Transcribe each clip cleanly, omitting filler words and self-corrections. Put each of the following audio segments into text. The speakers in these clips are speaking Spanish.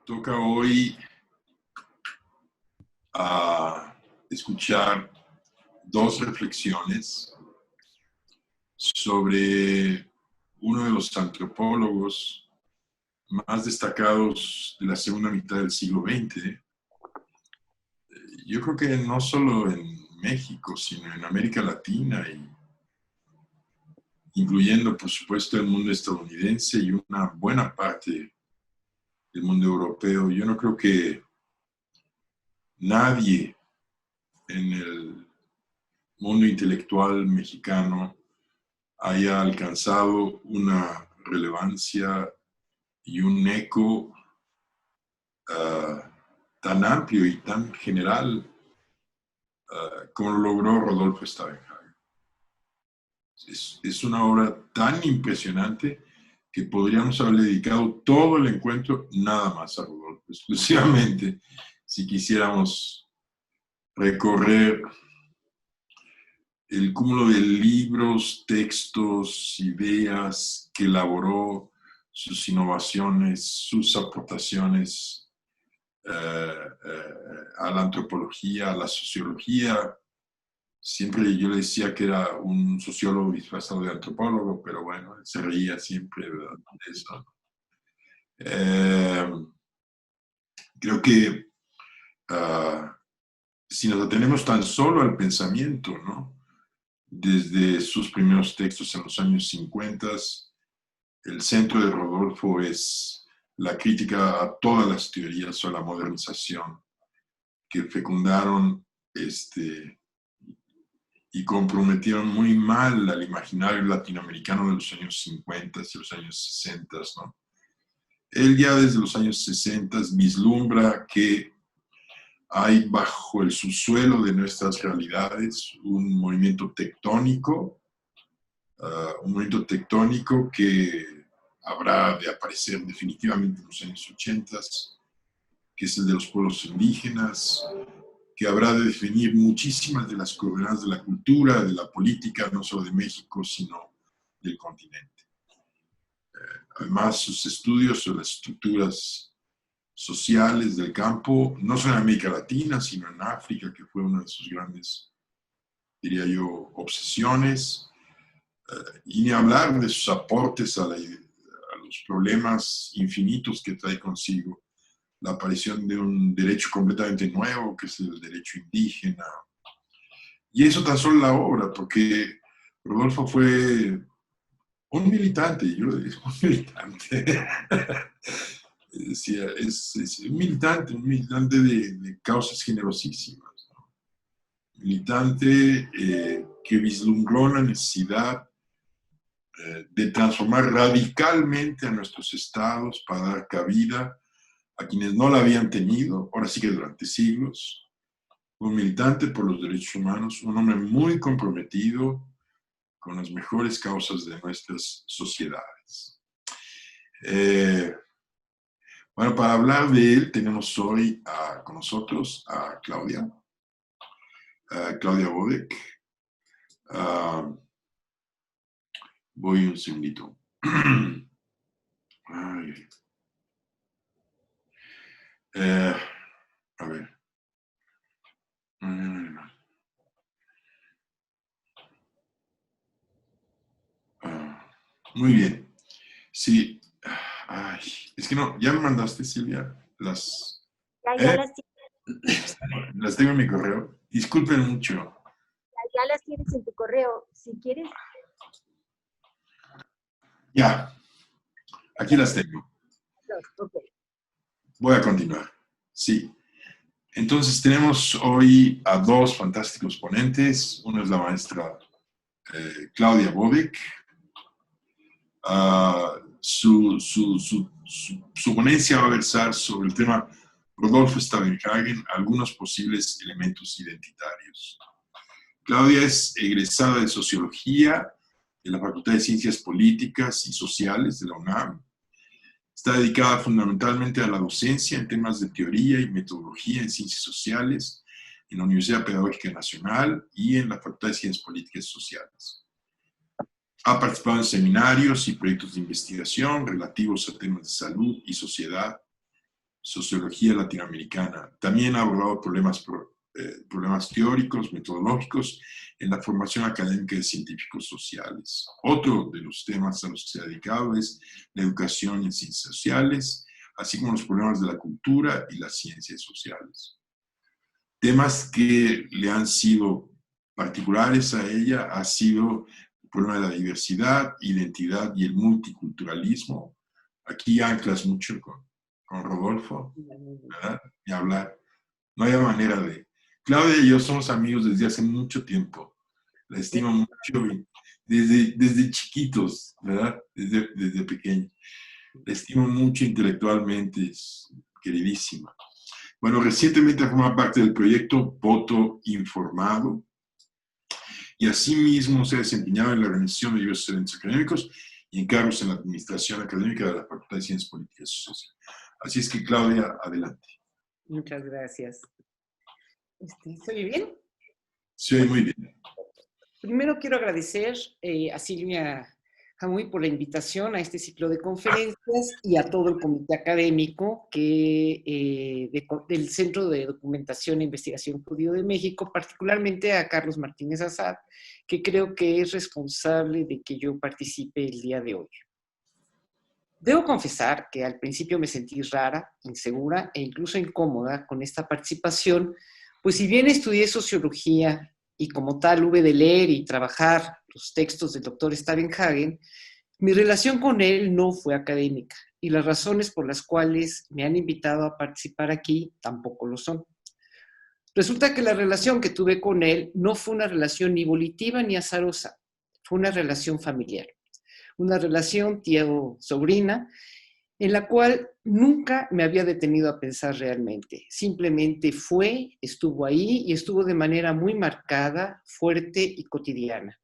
Toca hoy escuchar dos reflexiones sobre uno de los antropólogos más destacados de la segunda mitad del siglo XX. Yo creo que no solo en México, sino en América Latina, incluyendo, por supuesto, el mundo estadounidense y una buena parte del mundo europeo. Yo no creo que nadie en el mundo intelectual mexicano haya alcanzado una relevancia y un eco tan amplio y tan general como lo logró Rodolfo Stavenhagen. Es una obra tan impresionante que podríamos haberle dedicado todo el encuentro nada más a Rodolfo, exclusivamente si quisiéramos recorrer el cúmulo de libros, textos, ideas que elaboró, sus innovaciones, sus aportaciones a la antropología, a la sociología. Siempre yo le decía que era un sociólogo disfrazado de antropólogo, pero bueno, él se reía siempre de eso. Creo que si nos atenemos tan solo al pensamiento, ¿no? Desde sus primeros textos en los años 50, el centro de Rodolfo es la crítica a todas las teorías o a la modernización que fecundaron y comprometieron muy mal al imaginario latinoamericano de los años 50 y los años 60, ¿no? Él ya desde los años 60 vislumbra que hay bajo el subsuelo de nuestras realidades un movimiento tectónico que habrá de aparecer definitivamente en los años 80, que es el de los pueblos indígenas, que habrá de definir muchísimas de las coordenadas de la cultura, de la política, no solo de México, sino del continente. Además, sus estudios sobre las estructuras sociales del campo, no solo en América Latina, sino en África, que fue una de sus grandes, diría yo, obsesiones, y ni hablar de sus aportes a los problemas infinitos que trae consigo la aparición de un derecho completamente nuevo, que es el derecho indígena. Y eso tan solo la obra, porque Rodolfo fue un militante, yo lo digo, un militante. Decía, es un militante de causas generosísimas, ¿no? Militante que vislumbró la necesidad de transformar radicalmente a nuestros estados para dar cabida a quienes no la habían tenido, ahora sí que durante siglos. Un militante por los derechos humanos, un hombre muy comprometido con las mejores causas de nuestras sociedades. Bueno, para hablar de él tenemos hoy con nosotros a Claudia Bodek. Voy un segundito. Ay. A ver. Muy bien. Sí. Ay, es que no, ya me mandaste, Silvia, las... Ya las tengo en mi correo. Disculpen mucho. ya las tienes en tu correo. Si quieres. Ya, aquí las tengo. Okay. Voy a continuar. Sí. Entonces tenemos hoy a dos fantásticos ponentes. Una es la maestra Claudia Bodek. Su ponencia va a versar sobre el tema Rodolfo Stavenhagen, algunos posibles elementos identitarios. Claudia es egresada de Sociología de la Facultad de Ciencias Políticas y Sociales de la UNAM. Está dedicada fundamentalmente a la docencia en temas de teoría y metodología en ciencias sociales en la Universidad Pedagógica Nacional y en la Facultad de Ciencias Políticas y Sociales. Ha participado en seminarios y proyectos de investigación relativos a temas de salud y sociedad sociología latinoamericana. También ha abordado problemas teóricos, metodológicos en la formación académica de científicos sociales. Otro de los temas a los que se ha dedicado es la educación en ciencias sociales, así como los problemas de la cultura y las ciencias sociales. Temas que le han sido particulares a ella ha sido el problema de la diversidad, identidad y el multiculturalismo. Aquí anclas mucho con Rodolfo, ¿verdad? Ni hablar. No hay manera de... Claudia y yo somos amigos desde hace mucho tiempo. La estimo mucho desde chiquitos, ¿verdad? Desde pequeño. La estimo mucho intelectualmente, es queridísima. Bueno, recientemente formó parte del proyecto Voto Informado y asimismo se ha desempeñado en la organización de diversos eventos académicos y encargos en la administración académica de la Facultad de Ciencias Políticas y Sociales. Así es que, Claudia, adelante. Muchas gracias. ¿Se oye bien? Se oye muy bien. Primero quiero agradecer a Silvia Jamuy por la invitación a este ciclo de conferencias y a todo el comité académico del Centro de Documentación e Investigación Judío de México, particularmente a Carlos Martínez Assad, que creo que es responsable de que yo participe el día de hoy. Debo confesar que al principio me sentí rara, insegura e incluso incómoda con esta participación, pues si bien estudié sociología y como tal hube de leer y trabajar los textos del doctor Stavenhagen, mi relación con él no fue académica y las razones por las cuales me han invitado a participar aquí tampoco lo son. Resulta que la relación que tuve con él no fue una relación ni volitiva ni azarosa, fue una relación familiar. Una relación tío-sobrina, en la cual nunca me había detenido a pensar realmente. Simplemente fue, estuvo ahí y estuvo de manera muy marcada, fuerte y cotidiana.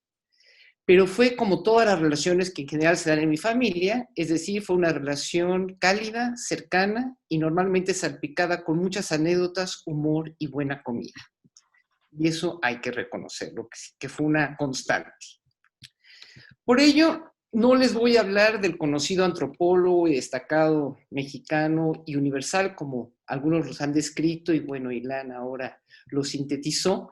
Pero fue como todas las relaciones que en general se dan en mi familia, es decir, fue una relación cálida, cercana y normalmente salpicada con muchas anécdotas, humor y buena comida. Y eso hay que reconocerlo, que fue una constante. Por ello, no les voy a hablar del conocido antropólogo y destacado mexicano y universal, como algunos los han descrito, y bueno, Ilan ahora lo sintetizó,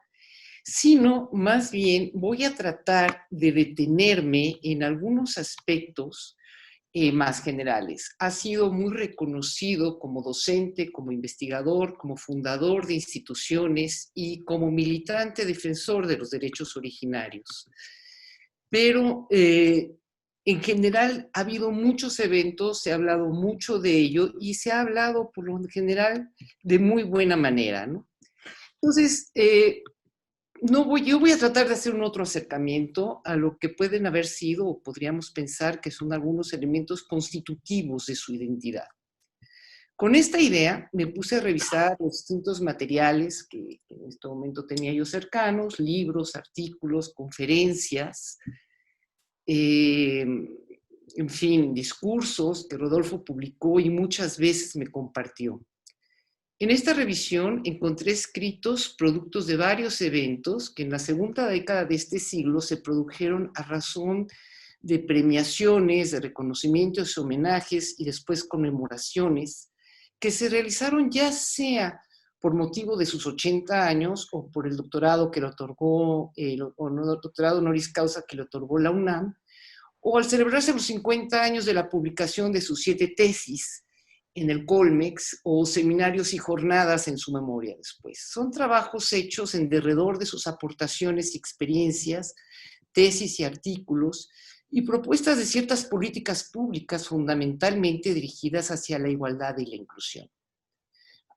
sino más bien voy a tratar de detenerme en algunos aspectos más generales. Ha sido muy reconocido como docente, como investigador, como fundador de instituciones y como militante defensor de los derechos originarios. Pero en general ha habido muchos eventos, se ha hablado mucho de ello y se ha hablado por lo general de muy buena manera, ¿no? Entonces, yo voy a tratar de hacer un otro acercamiento a lo que pueden haber sido o podríamos pensar que son algunos elementos constitutivos de su identidad. Con esta idea me puse a revisar los distintos materiales que en este momento tenía yo cercanos, libros, artículos, conferencias, en fin, discursos que Rodolfo publicó y muchas veces me compartió. En esta revisión encontré escritos productos de varios eventos que en la segunda década de este siglo se produjeron a razón de premiaciones, de reconocimientos, homenajes y después conmemoraciones que se realizaron ya sea por motivo de sus 80 años o por el doctorado que le otorgó, doctorado honoris causa que le otorgó la UNAM, o al celebrarse los 50 años de la publicación de sus 7 tesis en el Colmex, o seminarios y jornadas en su memoria después. Son trabajos hechos en derredor de sus aportaciones y experiencias, tesis y artículos, y propuestas de ciertas políticas públicas fundamentalmente dirigidas hacia la igualdad y la inclusión.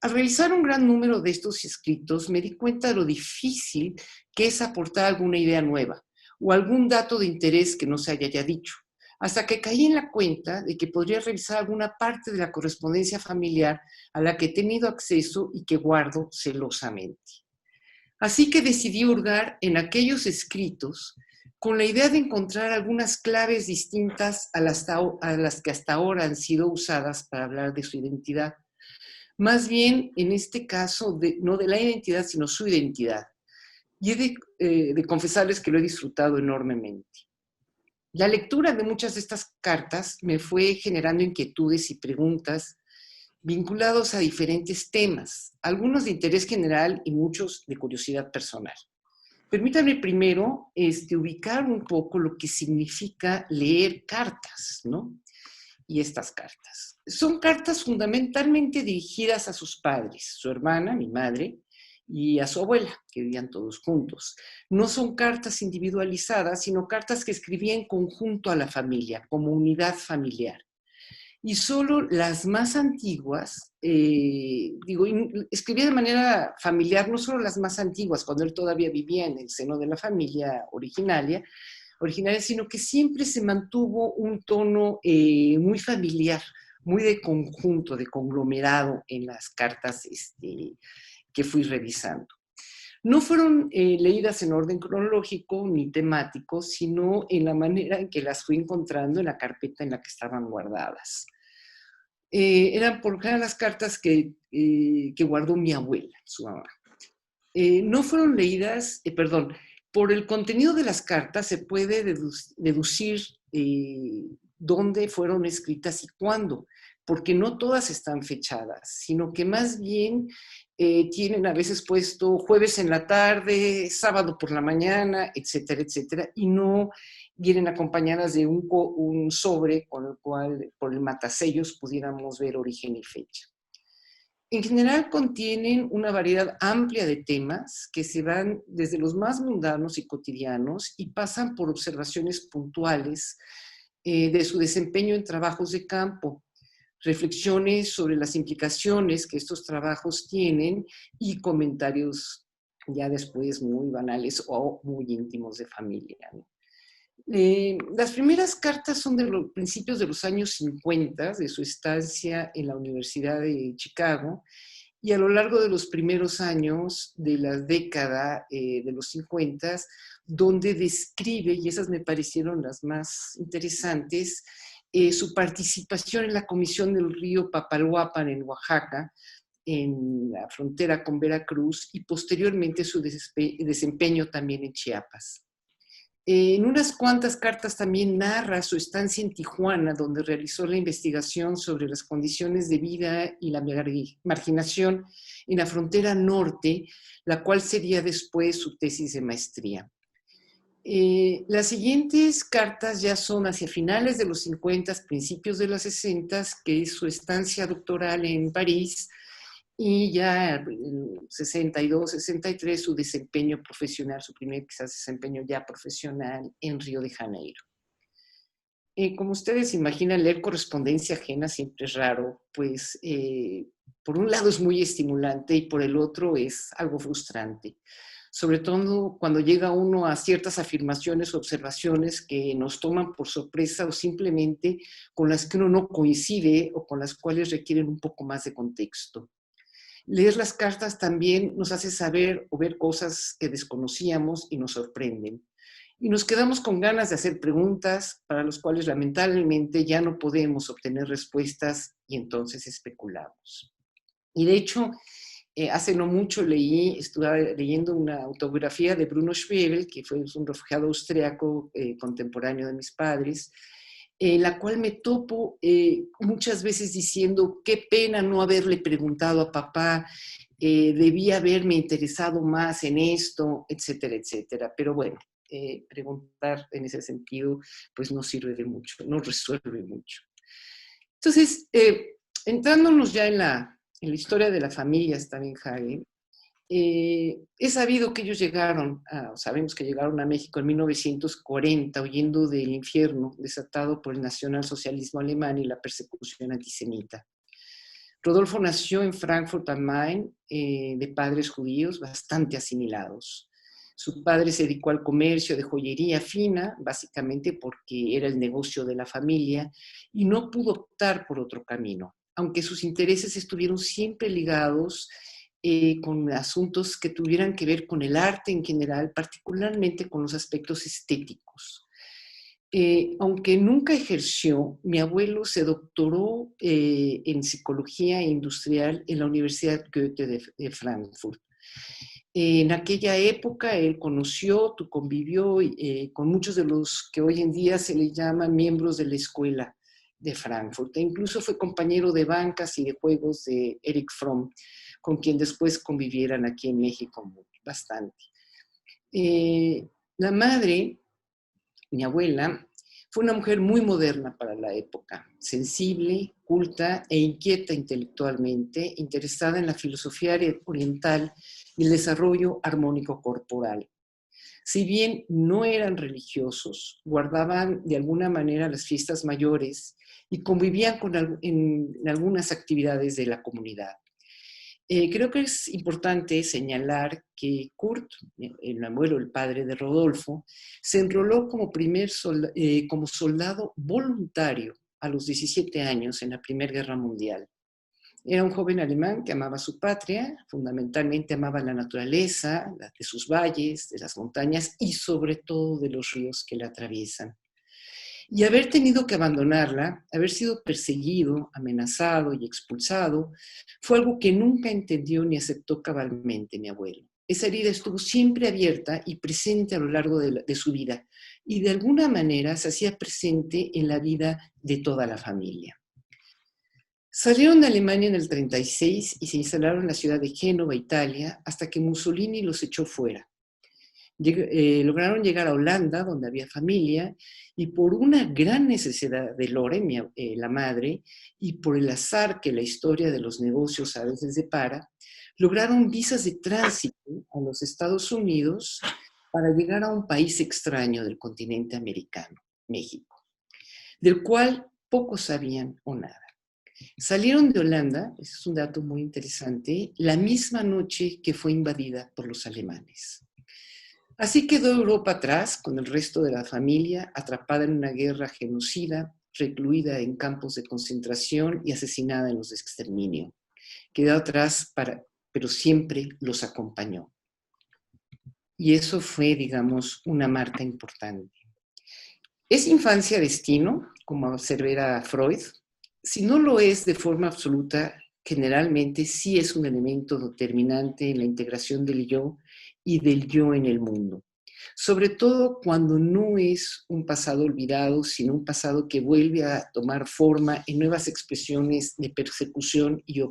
Al revisar un gran número de estos escritos, me di cuenta de lo difícil que es aportar alguna idea nueva o algún dato de interés que no se haya ya dicho, hasta que caí en la cuenta de que podría revisar alguna parte de la correspondencia familiar a la que he tenido acceso y que guardo celosamente. Así que decidí hurgar en aquellos escritos con la idea de encontrar algunas claves distintas a las que hasta ahora han sido usadas para hablar de su identidad. Más bien, en este caso, no de la identidad, sino su identidad. Y he de confesarles que lo he disfrutado enormemente. La lectura de muchas de estas cartas me fue generando inquietudes y preguntas vinculados a diferentes temas, algunos de interés general y muchos de curiosidad personal. Permítanme primero ubicar un poco lo que significa leer cartas, ¿no? Y estas cartas. Son cartas fundamentalmente dirigidas a sus padres, su hermana, mi madre, y a su abuela, que vivían todos juntos. No son cartas individualizadas, sino cartas que escribía en conjunto a la familia, como unidad familiar. Y solo las más antiguas, escribía de manera familiar, no solo las más antiguas, cuando él todavía vivía en el seno de la familia originaria, sino que siempre se mantuvo un tono muy familiar, muy de conjunto, de conglomerado en las cartas que fui revisando. No fueron leídas en orden cronológico ni temático, sino en la manera en que las fui encontrando en la carpeta en la que estaban guardadas. Eran por ejemplo las cartas que guardó mi abuela, su mamá. No fueron leídas, por el contenido de las cartas se puede deducir dónde fueron escritas y cuándo, porque no todas están fechadas, sino que más bien tienen a veces puesto jueves en la tarde, sábado por la mañana, etcétera, etcétera, y no vienen acompañadas de un sobre con el cual, por el matasellos, pudiéramos ver origen y fecha. En general contienen una variedad amplia de temas que se van desde los más mundanos y cotidianos y pasan por observaciones puntuales de su desempeño en trabajos de campo, reflexiones sobre las implicaciones que estos trabajos tienen y comentarios ya después muy banales o muy íntimos de familia, ¿no? Las primeras cartas son de los principios de los años 50, de su estancia en la Universidad de Chicago, y a lo largo de los primeros años de la década de los 50, donde describe, y esas me parecieron las más interesantes, su participación en la Comisión del Río Papaloapan en Oaxaca, en la frontera con Veracruz, y posteriormente su desempeño también en Chiapas. En unas cuantas cartas también narra su estancia en Tijuana, donde realizó la investigación sobre las condiciones de vida y la marginación en la frontera norte, la cual sería después su tesis de maestría. Las siguientes cartas ya son hacia finales de los 50, principios de los 60, que es su estancia doctoral en París, y ya en 62, 63 su desempeño profesional, su primer quizás desempeño ya profesional en Río de Janeiro. Como ustedes imaginan, leer correspondencia ajena siempre es raro, pues por un lado es muy estimulante y por el otro es algo frustrante. Sobre todo cuando llega uno a ciertas afirmaciones o observaciones que nos toman por sorpresa o simplemente con las que uno no coincide o con las cuales requieren un poco más de contexto. Leer las cartas también nos hace saber o ver cosas que desconocíamos y nos sorprenden. Y nos quedamos con ganas de hacer preguntas para las cuales lamentablemente ya no podemos obtener respuestas y entonces especulamos. Y de hecho, hace no mucho estuve leyendo una autobiografía de Bruno Schwebel, que fue un refugiado austriaco contemporáneo de mis padres, la cual me topo muchas veces diciendo, qué pena no haberle preguntado a papá, debía haberme interesado más en esto, etcétera, etcétera. Pero bueno, preguntar en ese sentido pues no sirve de mucho, no resuelve mucho. Entonces, entrándonos ya en la historia de la familia Stavenhagen, he sabido que ellos sabemos que llegaron a México en 1940 huyendo del infierno desatado por el nacionalsocialismo alemán y la persecución antisemita. Rodolfo nació en Frankfurt am Main de padres judíos bastante asimilados. Su padre se dedicó al comercio de joyería fina, básicamente porque era el negocio de la familia, y no pudo optar por otro camino, aunque sus intereses estuvieron siempre ligados con asuntos que tuvieran que ver con el arte en general, particularmente con los aspectos estéticos. Aunque nunca ejerció, mi abuelo se doctoró en psicología industrial en la Universidad Goethe de Frankfurt. En aquella época él convivió con muchos de los que hoy en día se le llaman miembros de la escuela de Frankfurt, e incluso fue compañero de bancas y de juegos de Erich Fromm, con quien después convivieran aquí en México bastante. La madre, mi abuela, fue una mujer muy moderna para la época, sensible, culta e inquieta intelectualmente, interesada en la filosofía oriental y el desarrollo armónico corporal. Si bien no eran religiosos, guardaban de alguna manera las fiestas mayores y convivían en algunas actividades de la comunidad. Creo que es importante señalar que Kurt, el abuelo, el padre de Rodolfo, se enroló como como soldado voluntario a los 17 años en la Primera Guerra Mundial. Era un joven alemán que amaba su patria, fundamentalmente amaba la naturaleza, la de sus valles, de las montañas y sobre todo de los ríos que la atraviesan. Y haber tenido que abandonarla, haber sido perseguido, amenazado y expulsado, fue algo que nunca entendió ni aceptó cabalmente mi abuelo. Esa herida estuvo siempre abierta y presente a lo largo de su vida, y de alguna manera se hacía presente en la vida de toda la familia. Salieron de Alemania en el 36 y se instalaron en la ciudad de Génova, Italia, hasta que Mussolini los echó fuera. Lograron llegar a Holanda, donde había familia, y por una gran necesidad de Lore, la madre, y por el azar que la historia de los negocios a veces depara, lograron visas de tránsito a los Estados Unidos para llegar a un país extraño del continente americano, México, del cual pocos sabían o nada. Salieron de Holanda, ese es un dato muy interesante, la misma noche que fue invadida por los alemanes. Así quedó Europa atrás, con el resto de la familia, atrapada en una guerra genocida, recluida en campos de concentración y asesinada en los de exterminio. Quedó atrás, pero siempre los acompañó. Y eso fue, digamos, una marca importante. ¿Es infancia destino, como observa Freud? Si no lo es de forma absoluta, generalmente sí es un elemento determinante en la integración del yo y del yo en el mundo. Sobre todo cuando no es un pasado olvidado, sino un pasado que vuelve a tomar forma en nuevas expresiones de persecución y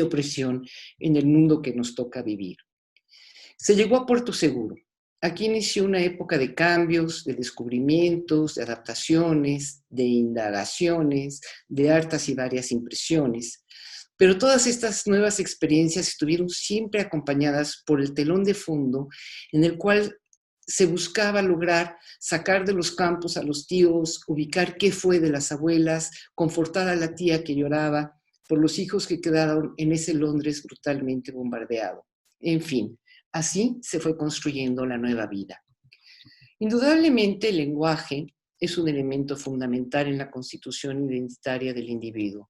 opresión en el mundo que nos toca vivir. Se llegó a Puerto Seguro. Aquí inició una época de cambios, de descubrimientos, de adaptaciones, de indagaciones, de hartas y varias impresiones. Pero todas estas nuevas experiencias estuvieron siempre acompañadas por el telón de fondo en el cual se buscaba lograr sacar de los campos a los tíos, ubicar qué fue de las abuelas, confortar a la tía que lloraba por los hijos que quedaron en ese Londres brutalmente bombardeado. En fin, así se fue construyendo la nueva vida. Indudablemente el lenguaje es un elemento fundamental en la constitución identitaria del individuo.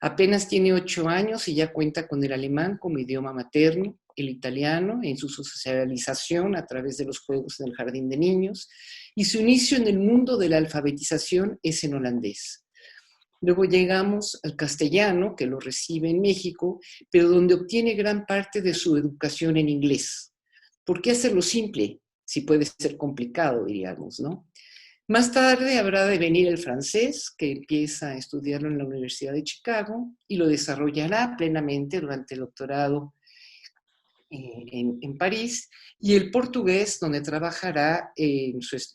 Apenas tiene 8 años y ya cuenta con el alemán como idioma materno, el italiano en su socialización a través de los juegos en el jardín de niños, y su inicio en el mundo de la alfabetización es en holandés. Luego llegamos al castellano, que lo recibe en México, pero donde obtiene gran parte de su educación en inglés. ¿Por qué hacerlo simple? Si puede ser complicado, diríamos, ¿no? Más tarde habrá de venir el francés, que empieza a estudiarlo en la Universidad de Chicago y lo desarrollará plenamente durante el doctorado en París, y el portugués, donde trabajará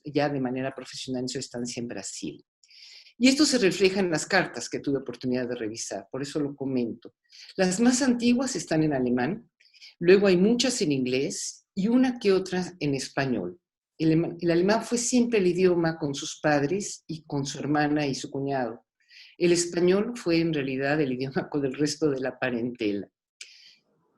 ya de manera profesional en su estancia en Brasil. Y esto se refleja en las cartas que tuve oportunidad de revisar, por eso lo comento. Las más antiguas están en alemán, luego hay muchas en inglés y una que otra en español. El alemán fue siempre el idioma con sus padres y con su hermana y su cuñado. El español fue en realidad el idioma con el resto de la parentela.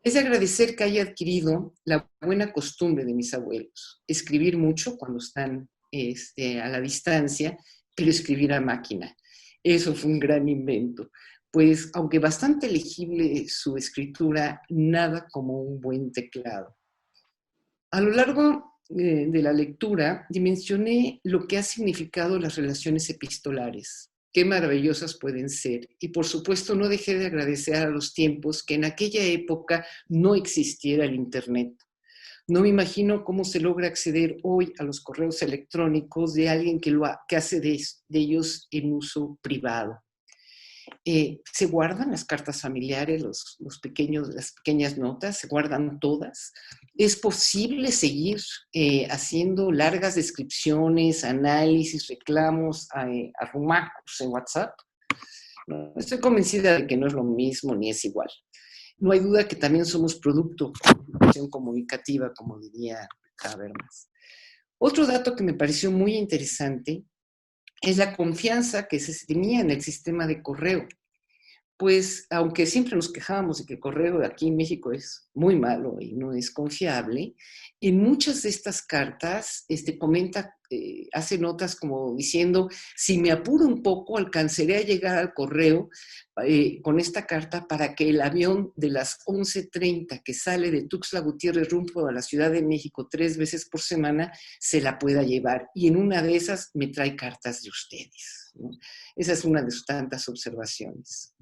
Es de agradecer que haya adquirido la buena costumbre de mis abuelos, escribir mucho cuando están a la distancia, pero escribir a máquina. Eso fue un gran invento, pues aunque bastante legible su escritura, nada como un buen teclado. A lo largo de la lectura dimensioné lo que ha significado las relaciones epistolares. Qué maravillosas pueden ser. Y por supuesto no dejé de agradecer a los tiempos que en aquella época no existiera el Internet. No me imagino cómo se logra acceder hoy a los correos electrónicos de alguien que hace de ellos en uso privado. Se guardan las cartas familiares, las pequeñas notas, se guardan todas. Es posible seguir haciendo largas descripciones, análisis, reclamos, arrumacos en WhatsApp. No, estoy convencida de que no es lo mismo ni es igual. No hay duda que también somos producto de la comunicación comunicativa, como diría Habermas. Otro dato que me pareció muy interesante es la confianza que se tenía en el sistema de correo. Pues, aunque siempre nos quejábamos de que el correo aquí en México es muy malo y no es confiable, en muchas de estas cartas hace notas como diciendo, si me apuro un poco, alcanzaré a llegar al correo con esta carta para que el avión de las 11:30 que sale de Tuxtla Gutiérrez rumbo a la Ciudad de México 3 veces por semana, se la pueda llevar. Y en una de esas me trae cartas de ustedes, ¿no? Esa es una de sus tantas observaciones.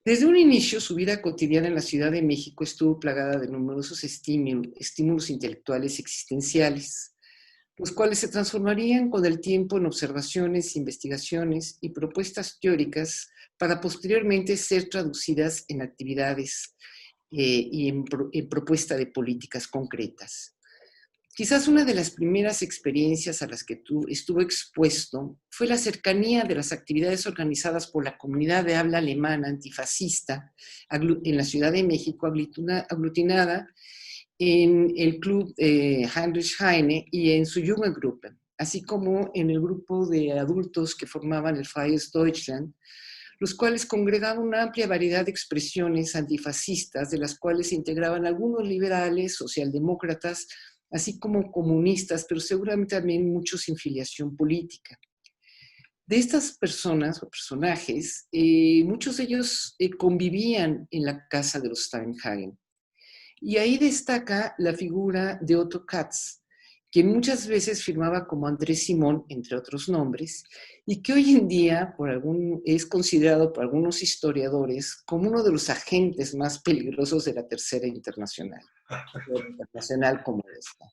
Desde un inicio, su vida cotidiana en la Ciudad de México estuvo plagada de numerosos estímulos intelectuales existenciales, los cuales se transformarían con el tiempo en observaciones, investigaciones y propuestas teóricas para posteriormente ser traducidas en actividades y en propuesta de políticas concretas. Quizás una de las primeras experiencias a las que estuvo expuesto fue la cercanía de las actividades organizadas por la comunidad de habla alemana antifascista en la Ciudad de México, aglutinada en el club Heinrich Heine y en su Jugendgruppe, así como en el grupo de adultos que formaban el Freies Deutschland, los cuales congregaban una amplia variedad de expresiones antifascistas, de las cuales se integraban algunos liberales, socialdemócratas, así como comunistas, pero seguramente también muchos sin filiación política. De estas personas o personajes, muchos de ellos convivían en la casa de los Steinhagen. Y ahí destaca la figura de Otto Katz, quien muchas veces firmaba como Andrés Simón, entre otros nombres, y que hoy en día es considerado por algunos historiadores como uno de los agentes más peligrosos de la Tercera Internacional como esta.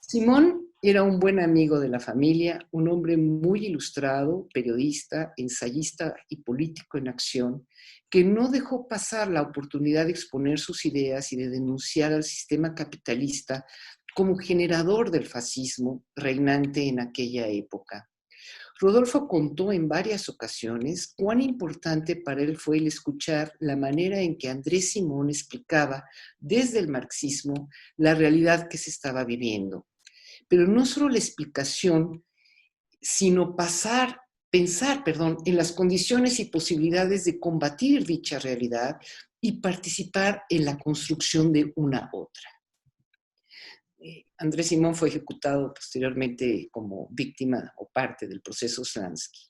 Simón era un buen amigo de la familia, un hombre muy ilustrado, periodista, ensayista y político en acción, que no dejó pasar la oportunidad de exponer sus ideas y de denunciar al sistema capitalista como generador del fascismo reinante en aquella época. Rodolfo contó en varias ocasiones cuán importante para él fue el escuchar la manera en que Andrés Simón explicaba desde el marxismo la realidad que se estaba viviendo. Pero no solo la explicación, sino pensar en las condiciones y posibilidades de combatir dicha realidad y participar en la construcción de una otra. Andrés Simón fue ejecutado posteriormente como víctima o parte del proceso Slansky.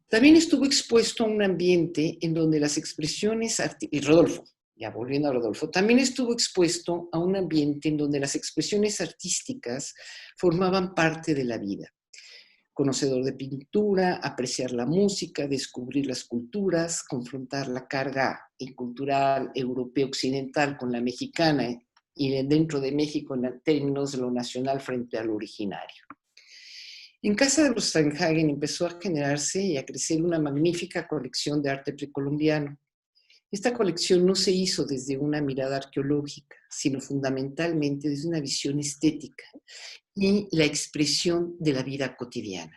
También estuvo expuesto a un ambiente en donde las expresiones, y Rodolfo, ya volviendo a Rodolfo, también estuvo expuesto a un ambiente en donde las expresiones artísticas formaban parte de la vida. Conocedor de pintura, apreciar la música, descubrir las culturas, confrontar la carga cultural europeo-occidental con la mexicana y dentro de México en términos de lo nacional frente a lo originario. En casa de los Steinhagen empezó a generarse y a crecer una magnífica colección de arte precolombiano. Esta colección no se hizo desde una mirada arqueológica, sino fundamentalmente desde una visión estética y la expresión de la vida cotidiana.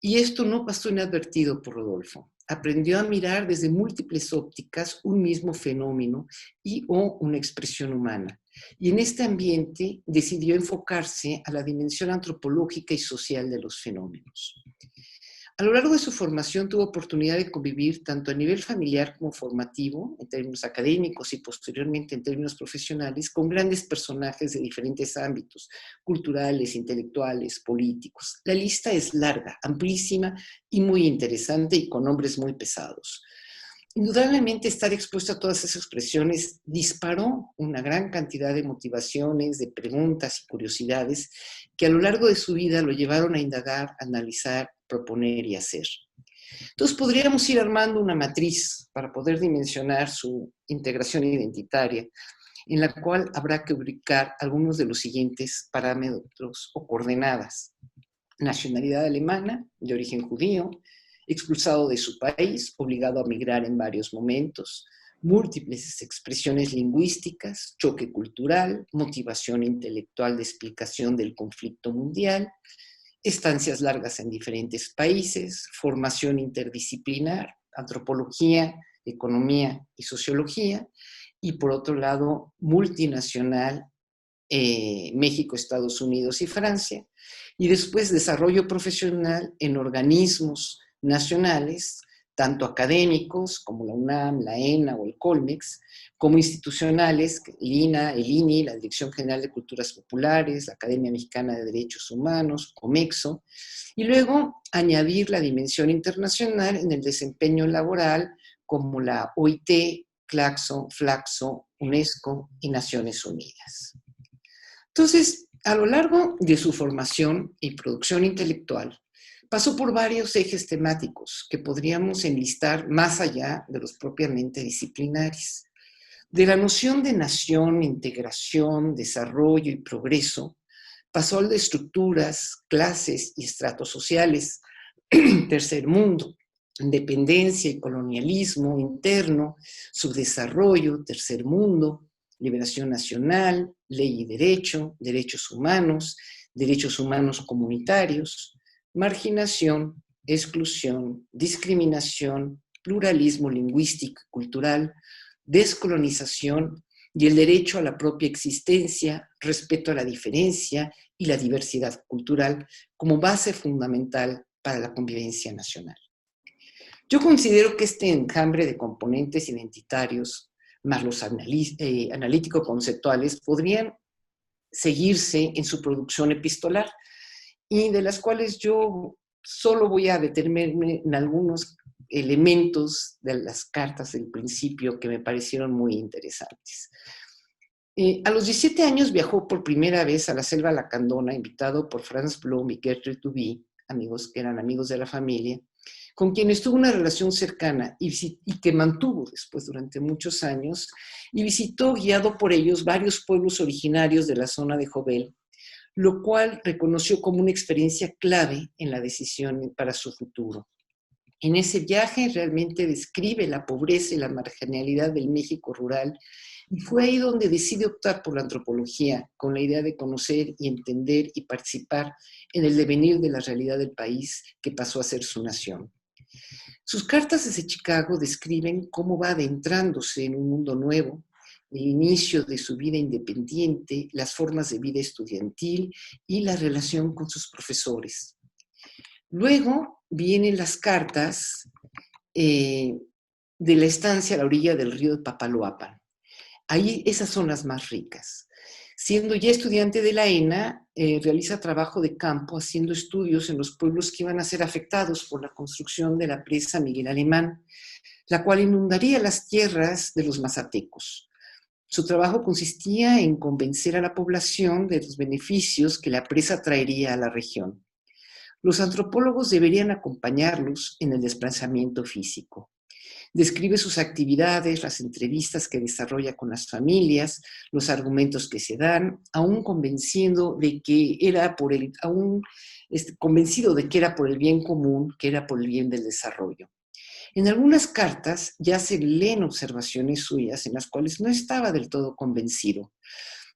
Y esto no pasó inadvertido por Rodolfo. Aprendió a mirar desde múltiples ópticas un mismo fenómeno o una expresión humana. Y en este ambiente decidió enfocarse a la dimensión antropológica y social de los fenómenos. A lo largo de su formación tuvo oportunidad de convivir tanto a nivel familiar como formativo, en términos académicos y posteriormente en términos profesionales, con grandes personajes de diferentes ámbitos, culturales, intelectuales, políticos. La lista es larga, amplísima y muy interesante y con nombres muy pesados. Indudablemente estar expuesto a todas esas expresiones disparó una gran cantidad de motivaciones, de preguntas y curiosidades que a lo largo de su vida lo llevaron a indagar, analizar, proponer y hacer. Entonces podríamos ir armando una matriz para poder dimensionar su integración identitaria, en la cual habrá que ubicar algunos de los siguientes parámetros o coordenadas. Nacionalidad alemana, de origen judío, expulsado de su país, obligado a migrar en varios momentos, múltiples expresiones lingüísticas, choque cultural, motivación intelectual de explicación del conflicto mundial, estancias largas en diferentes países, formación interdisciplinar, antropología, economía y sociología, y por otro lado, multinacional, México, Estados Unidos y Francia, y después desarrollo profesional en organismos nacionales, tanto académicos como la UNAM, la ENA o el Colmex, como institucionales, el INA, el INI, la Dirección General de Culturas Populares, la Academia Mexicana de Derechos Humanos, COMEXO, y luego añadir la dimensión internacional en el desempeño laboral como la OIT, CLACSO, FLACSO, UNESCO y Naciones Unidas. Entonces, a lo largo de su formación y producción intelectual, pasó por varios ejes temáticos que podríamos enlistar más allá de los propiamente disciplinares. De la noción de nación, integración, desarrollo y progreso, pasó al de estructuras, clases y estratos sociales, tercer mundo, independencia y colonialismo interno, subdesarrollo, tercer mundo, liberación nacional, ley y derecho, derechos humanos comunitarios, marginación, exclusión, discriminación, pluralismo lingüístico y cultural, descolonización y el derecho a la propia existencia, respeto a la diferencia y la diversidad cultural como base fundamental para la convivencia nacional. Yo considero que este enjambre de componentes identitarios, más los analítico-conceptuales, podrían seguirse en su producción epistolar, y de las cuales yo solo voy a detenerme en algunos elementos de las cartas del principio que me parecieron muy interesantes. A los 17 años viajó por primera vez a la selva lacandona, invitado por Franz Blum y Gertrude Duby, amigos que eran amigos de la familia, con quienes tuvo una relación cercana y que mantuvo después durante muchos años, y visitó, guiado por ellos, varios pueblos originarios de la zona de Jovel, lo cual reconoció como una experiencia clave en la decisión para su futuro. En ese viaje realmente describe la pobreza y la marginalidad del México rural, y fue ahí donde decide optar por la antropología, con la idea de conocer y entender y participar en el devenir de la realidad del país que pasó a ser su nación. Sus cartas desde Chicago describen cómo va adentrándose en un mundo nuevo, el inicio de su vida independiente, las formas de vida estudiantil y la relación con sus profesores. Luego vienen las cartas de la estancia a la orilla del río de Papaloapan. Ahí esas son las más ricas. Siendo ya estudiante de la ENA, realiza trabajo de campo haciendo estudios en los pueblos que iban a ser afectados por la construcción de la presa Miguel Alemán, la cual inundaría las tierras de los mazatecos. Su trabajo consistía en convencer a la población de los beneficios que la presa traería a la región. Los antropólogos deberían acompañarlos en el desplazamiento físico. Describe sus actividades, las entrevistas que desarrolla con las familias, los argumentos que se dan, aún convencido de que era por el bien común, que era por el bien del desarrollo. En algunas cartas ya se leen observaciones suyas en las cuales no estaba del todo convencido,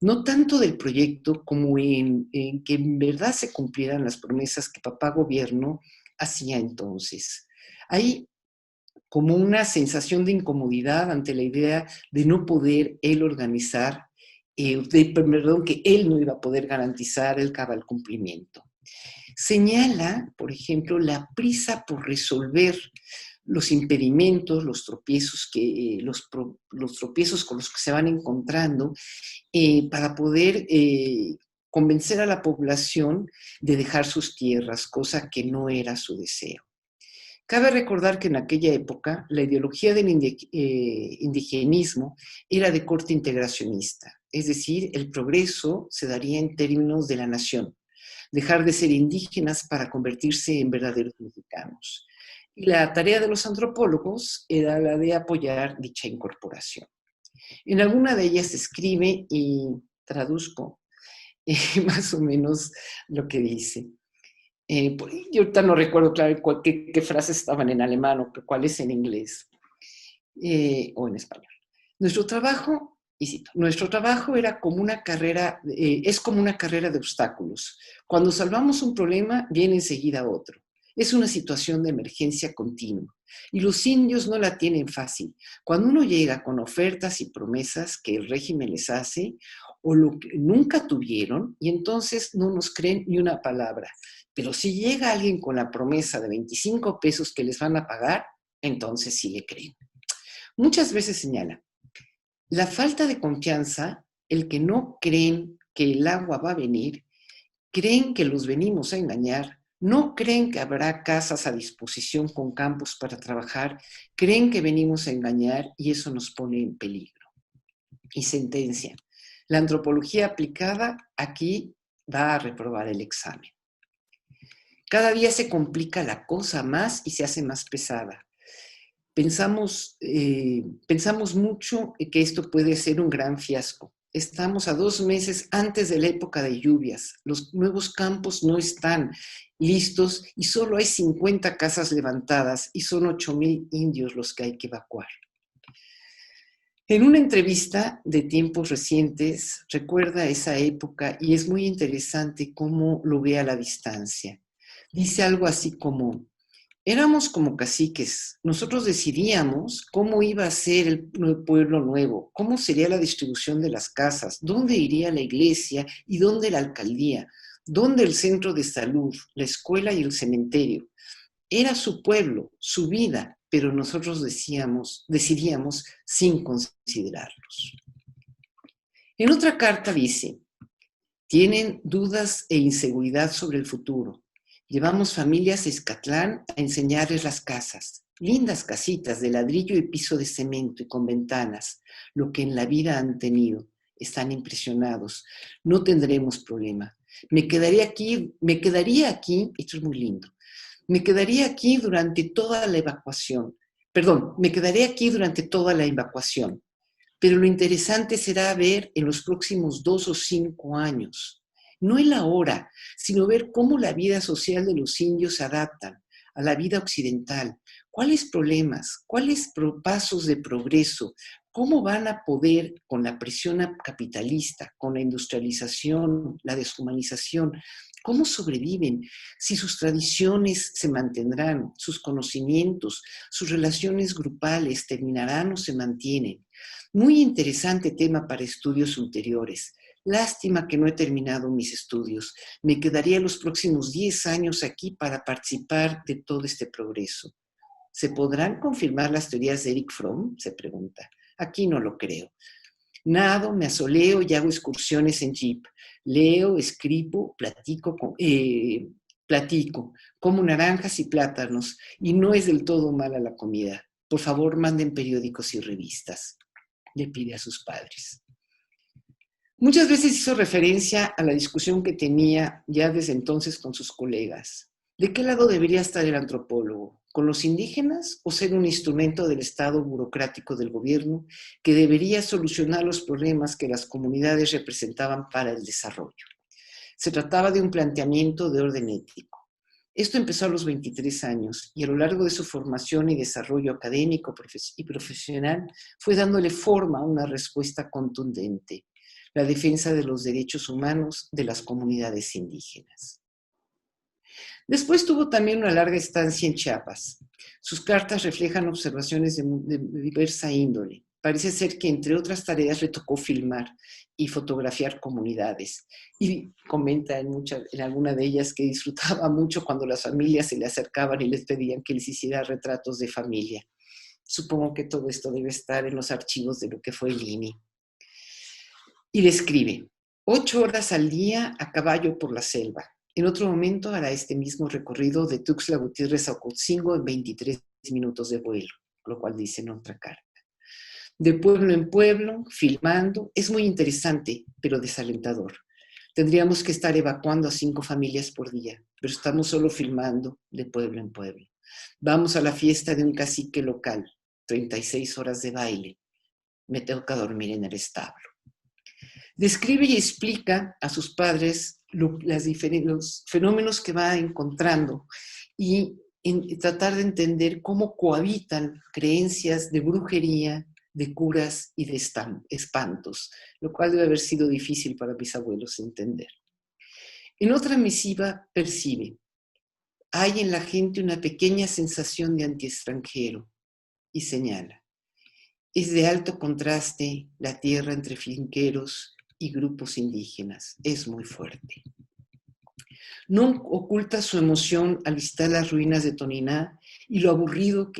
no tanto del proyecto como en que en verdad se cumplieran las promesas que papá gobierno hacía entonces. Hay como una sensación de incomodidad ante la idea de no poder él organizar, que él no iba a poder garantizar el cabal cumplimiento. Señala, por ejemplo, la prisa por resolver los impedimentos, los tropiezos con los que se van encontrando para poder convencer a la población de dejar sus tierras, cosa que no era su deseo. Cabe recordar que en aquella época la ideología del indigenismo era de corte integracionista, es decir, el progreso se daría en términos de la nación, dejar de ser indígenas para convertirse en verdaderos mexicanos. Y la tarea de los antropólogos era la de apoyar dicha incorporación. En alguna de ellas escribe y traduzco más o menos lo que dice. Yo ahorita no recuerdo claro qué frases estaban en alemán o cuáles en inglés o en español. Nuestro trabajo, y cito, nuestro trabajo era como una carrera, es como una carrera de obstáculos. Cuando salvamos un problema, viene enseguida otro. Es una situación de emergencia continua. Y los indios no la tienen fácil. Cuando uno llega con ofertas y promesas que el régimen les hace, o lo que nunca tuvieron, y entonces no nos creen ni una palabra. Pero si llega alguien con la promesa de 25 pesos que les van a pagar, entonces sí le creen. Muchas veces señala, la falta de confianza, el que no creen que el agua va a venir, creen que los venimos a engañar, no creen que habrá casas a disposición con campos para trabajar, creen que venimos a engañar y eso nos pone en peligro. Y sentencia, la antropología aplicada aquí va a reprobar el examen. Cada día se complica la cosa más y se hace más pesada. Pensamos mucho que esto puede ser un gran fiasco. Estamos a 2 meses antes de la época de lluvias. Los nuevos campos no están listos y solo hay 50 casas levantadas y son 8,000 indios los que hay que evacuar. En una entrevista de tiempos recientes, recuerda esa época y es muy interesante cómo lo ve a la distancia. Dice algo así como, éramos como caciques, nosotros decidíamos cómo iba a ser el pueblo nuevo, cómo sería la distribución de las casas, dónde iría la iglesia y dónde la alcaldía, dónde el centro de salud, la escuela y el cementerio. Era su pueblo, su vida, pero nosotros decidíamos sin considerarlos. En otra carta dice, tienen dudas e inseguridad sobre el futuro. Llevamos familias a Izcatlán a enseñarles las casas, lindas casitas de ladrillo y piso de cemento y con ventanas, lo que en la vida han tenido. Están impresionados. No tendremos problema. Me quedaría aquí, esto es muy lindo, me quedaría aquí durante toda la evacuación. Me quedaré aquí durante toda la evacuación. Pero lo interesante será ver en los próximos 2 o 5 años, no el ahora, sino ver cómo la vida social de los indios se adaptan a la vida occidental, cuáles problemas, cuáles pasos de progreso, cómo van a poder con la presión capitalista, con la industrialización, la deshumanización, cómo sobreviven, si sus tradiciones se mantendrán, sus conocimientos, sus relaciones grupales terminarán o se mantienen. Muy interesante tema para estudios ulteriores. Lástima que no he terminado mis estudios. Me quedaría los próximos 10 años aquí para participar de todo este progreso. ¿Se podrán confirmar las teorías de Erich Fromm? Se pregunta. Aquí no lo creo. Nado, me asoleo y hago excursiones en jeep. Leo, escribo, platico, como naranjas y plátanos y no es del todo mala la comida. Por favor, manden periódicos y revistas. Le pide a sus padres. Muchas veces hizo referencia a la discusión que tenía ya desde entonces con sus colegas. ¿De qué lado debería estar el antropólogo? ¿Con los indígenas o ser un instrumento del Estado burocrático del gobierno que debería solucionar los problemas que las comunidades representaban para el desarrollo? Se trataba de un planteamiento de orden ético. Esto empezó a los 23 años y a lo largo de su formación y desarrollo académico y profesional fue dándole forma a una respuesta contundente, la defensa de los derechos humanos de las comunidades indígenas. Después tuvo también una larga estancia en Chiapas. Sus cartas reflejan observaciones de diversa índole. Parece ser que, entre otras tareas, le tocó filmar y fotografiar comunidades. Y comenta en alguna de ellas que disfrutaba mucho cuando las familias se le acercaban y les pedían que les hiciera retratos de familia. Supongo que todo esto debe estar en los archivos de lo que fue el INI. Y le escribe, 8 horas al día a caballo por la selva. En otro momento hará este mismo recorrido de Tuxtla Gutiérrez a Ocosingo en 23 minutos de vuelo, lo cual dice en otra carta. De pueblo en pueblo, filmando, es muy interesante, pero desalentador. Tendríamos que estar evacuando a 5 familias por día, pero estamos solo filmando de pueblo en pueblo. Vamos a la fiesta de un cacique local, 36 horas de baile. me toca dormir en el establo. Describe y explica a sus padres los fenómenos que va encontrando y tratar de entender cómo cohabitan creencias de brujería, de curas y de espantos, lo cual debe haber sido difícil para mis abuelos entender. En otra misiva percibe: hay en la gente una pequeña sensación de antiextranjero, y señala: es de alto contraste la tierra entre finqueros y grupos indígenas, es muy fuerte. No oculta su emoción al visitar las ruinas de Toniná y lo aburrido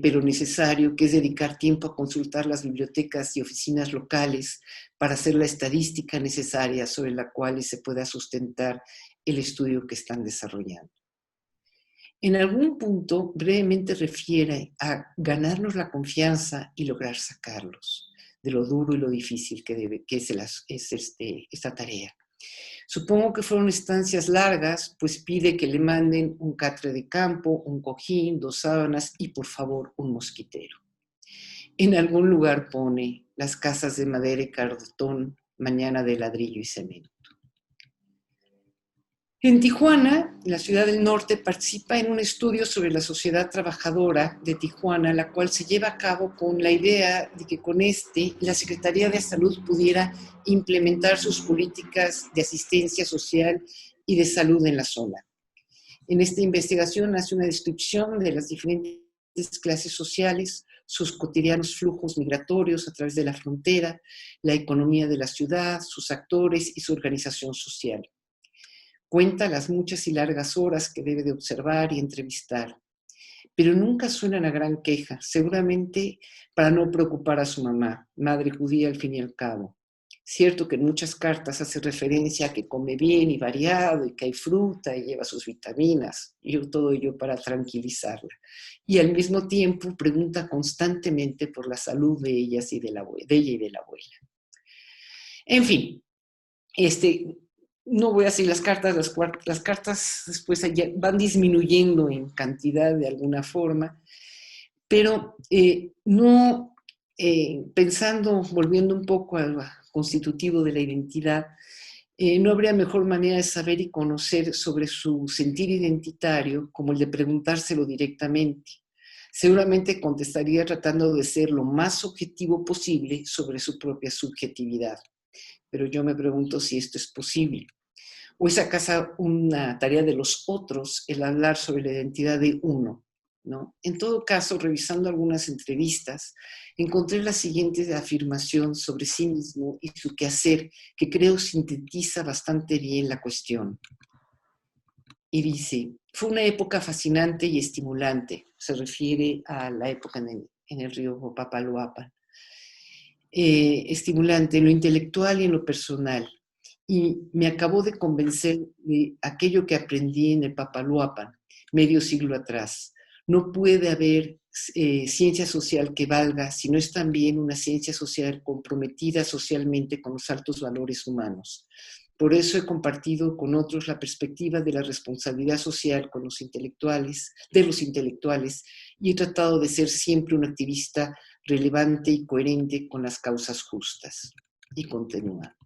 pero necesario que es dedicar tiempo a consultar las bibliotecas y oficinas locales para hacer la estadística necesaria sobre la cual se pueda sustentar el estudio que están desarrollando. En algún punto brevemente refiere a ganarnos la confianza y lograr sacarlos de lo duro y lo difícil que es esta tarea. Supongo que fueron estancias largas, pues pide que le manden un catre de campo, un cojín, 2 sábanas y por favor un mosquitero. En algún lugar pone las casas de madera y cartón, mañana de ladrillo y cemento. En Tijuana, la ciudad del norte, participa en un estudio sobre la sociedad trabajadora de Tijuana, la cual se lleva a cabo con la idea de que con la Secretaría de Salud pudiera implementar sus políticas de asistencia social y de salud en la zona. En esta investigación hace una descripción de las diferentes clases sociales, sus cotidianos flujos migratorios a través de la frontera, la economía de la ciudad, sus actores y su organización social. Cuenta las muchas y largas horas que debe de observar y entrevistar, pero nunca suenan a gran queja, seguramente para no preocupar a su mamá, madre judía al fin y al cabo. Cierto que en muchas cartas hace referencia a que come bien y variado y que hay fruta y lleva sus vitaminas, y todo ello para tranquilizarla. Y al mismo tiempo pregunta constantemente por la salud de ellas y de ella y de la abuela. En fin, no voy a decir las cartas después van disminuyendo en cantidad de alguna forma, pero pensando, volviendo un poco al constitutivo de la identidad, no habría mejor manera de saber y conocer sobre su sentir identitario como el de preguntárselo directamente. Seguramente contestaría tratando de ser lo más objetivo posible sobre su propia subjetividad. Pero yo me pregunto si esto es posible. ¿O es acaso una tarea de los otros el hablar sobre la identidad de uno? ¿No? En todo caso, revisando algunas entrevistas, encontré la siguiente afirmación sobre sí mismo y su quehacer, que creo sintetiza bastante bien la cuestión. Y dice: fue una época fascinante y estimulante. Se refiere a la época en el río Papaloapan. Estimulante en lo intelectual y en lo personal. Y me acabó de convencer de aquello que aprendí en el Papaloapan, medio siglo atrás. No puede haber ciencia social que valga si no es también una ciencia social comprometida socialmente con los altos valores humanos. Por eso he compartido con otros la perspectiva de la responsabilidad social con los intelectuales, y he tratado de ser siempre un activista relevante y coherente con las causas justas. Y continúa.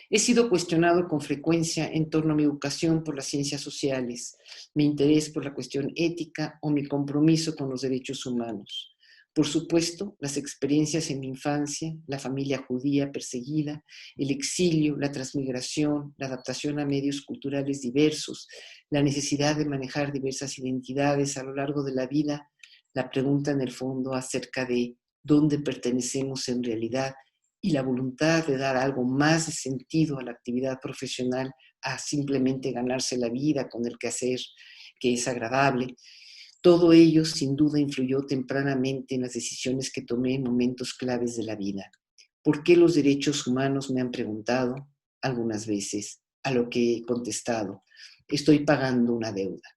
He sido cuestionado con frecuencia en torno a mi educación por las ciencias sociales, mi interés por la cuestión ética o mi compromiso con los derechos humanos. Por supuesto, las experiencias en mi infancia, la familia judía perseguida, el exilio, la transmigración, la adaptación a medios culturales diversos, la necesidad de manejar diversas identidades a lo largo de la vida, la pregunta en el fondo acerca de dónde pertenecemos en realidad y la voluntad de dar algo más de sentido a la actividad profesional a simplemente ganarse la vida con el quehacer que es agradable. Todo ello sin duda influyó tempranamente en las decisiones que tomé en momentos claves de la vida. ¿Por qué los derechos humanos? Me han preguntado algunas veces, a lo que he contestado: estoy pagando una deuda.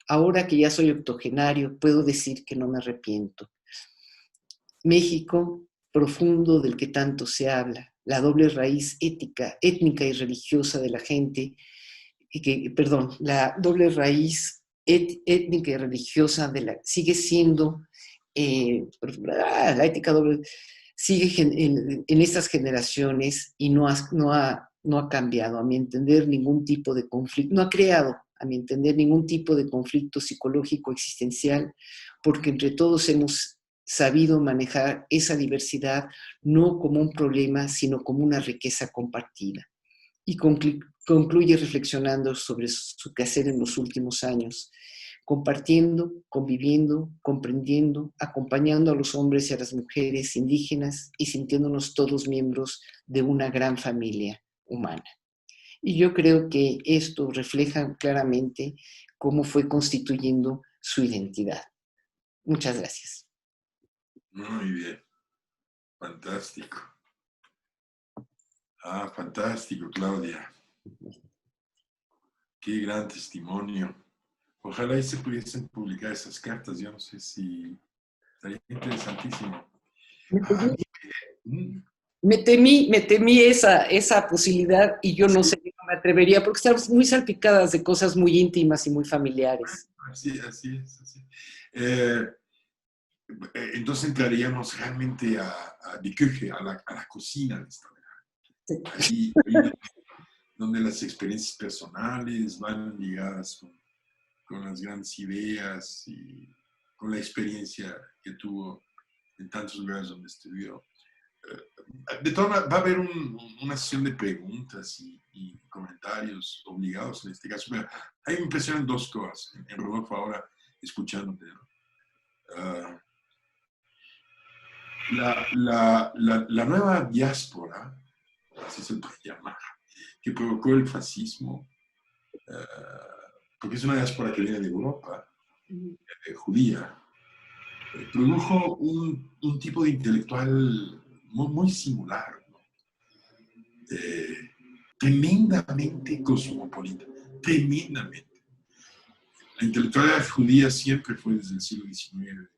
Ahora que ya soy octogenario, puedo decir que no me arrepiento. México, profundo del que tanto se habla, la doble raíz étnica y religiosa de la gente, la doble raíz étnica y religiosa sigue siendo la ética doble, sigue en estas generaciones y no ha cambiado, a mi entender, ningún tipo de conflicto, no ha creado, a mi entender, ningún tipo de conflicto psicológico existencial, porque entre todos hemos sabido manejar esa diversidad no como un problema, sino como una riqueza compartida. Y concluye reflexionando sobre su quehacer en los últimos años, compartiendo, conviviendo, comprendiendo, acompañando a los hombres y a las mujeres indígenas y sintiéndonos todos miembros de una gran familia humana. Y yo creo que esto refleja claramente cómo fue constituyendo su identidad. Muchas gracias. Muy bien. Fantástico. Ah, fantástico, Claudia. Qué gran testimonio. Ojalá y se pudiesen publicar esas cartas. Yo no sé si estaría interesantísimo. Me temí esa posibilidad y yo no sé si no me atrevería porque están muy salpicadas de cosas muy íntimas y muy familiares. Así es. Así. Entonces entraríamos realmente a die Küche, a la cocina de esta manera. Ahí donde las experiencias personales van ligadas con las grandes ideas y con la experiencia que tuvo en tantos lugares donde estudió. De todas maneras, va a haber una sesión de preguntas y comentarios obligados en este caso. Pero ahí me impresionan dos cosas en Rodolfo ahora, escuchándote. La nueva diáspora, así se puede llamar, que provocó el fascismo, porque es una diáspora que viene de Europa, judía, produjo un tipo de intelectual muy singular, ¿no? Tremendamente cosmopolita, tremendamente. La intelectualidad judía siempre fue desde el siglo XIX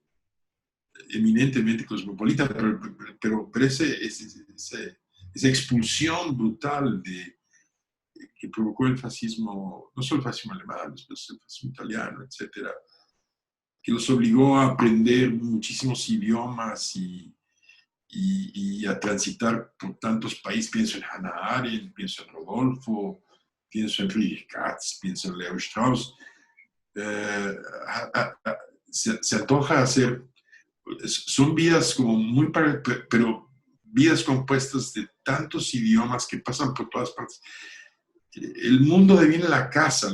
eminentemente cosmopolita, pero esa expulsión brutal que provocó el fascismo, no solo el fascismo alemán, después el fascismo italiano, etcétera, que los obligó a aprender muchísimos idiomas y a transitar por tantos países. Pienso en Hannah Arendt, pienso en Rodolfo, pienso en Friedrich Katz, pienso en Leo Strauss. Se antoja hacer, son vidas como muy, pero vidas compuestas de tantos idiomas que pasan por todas partes. El mundo deviene la casa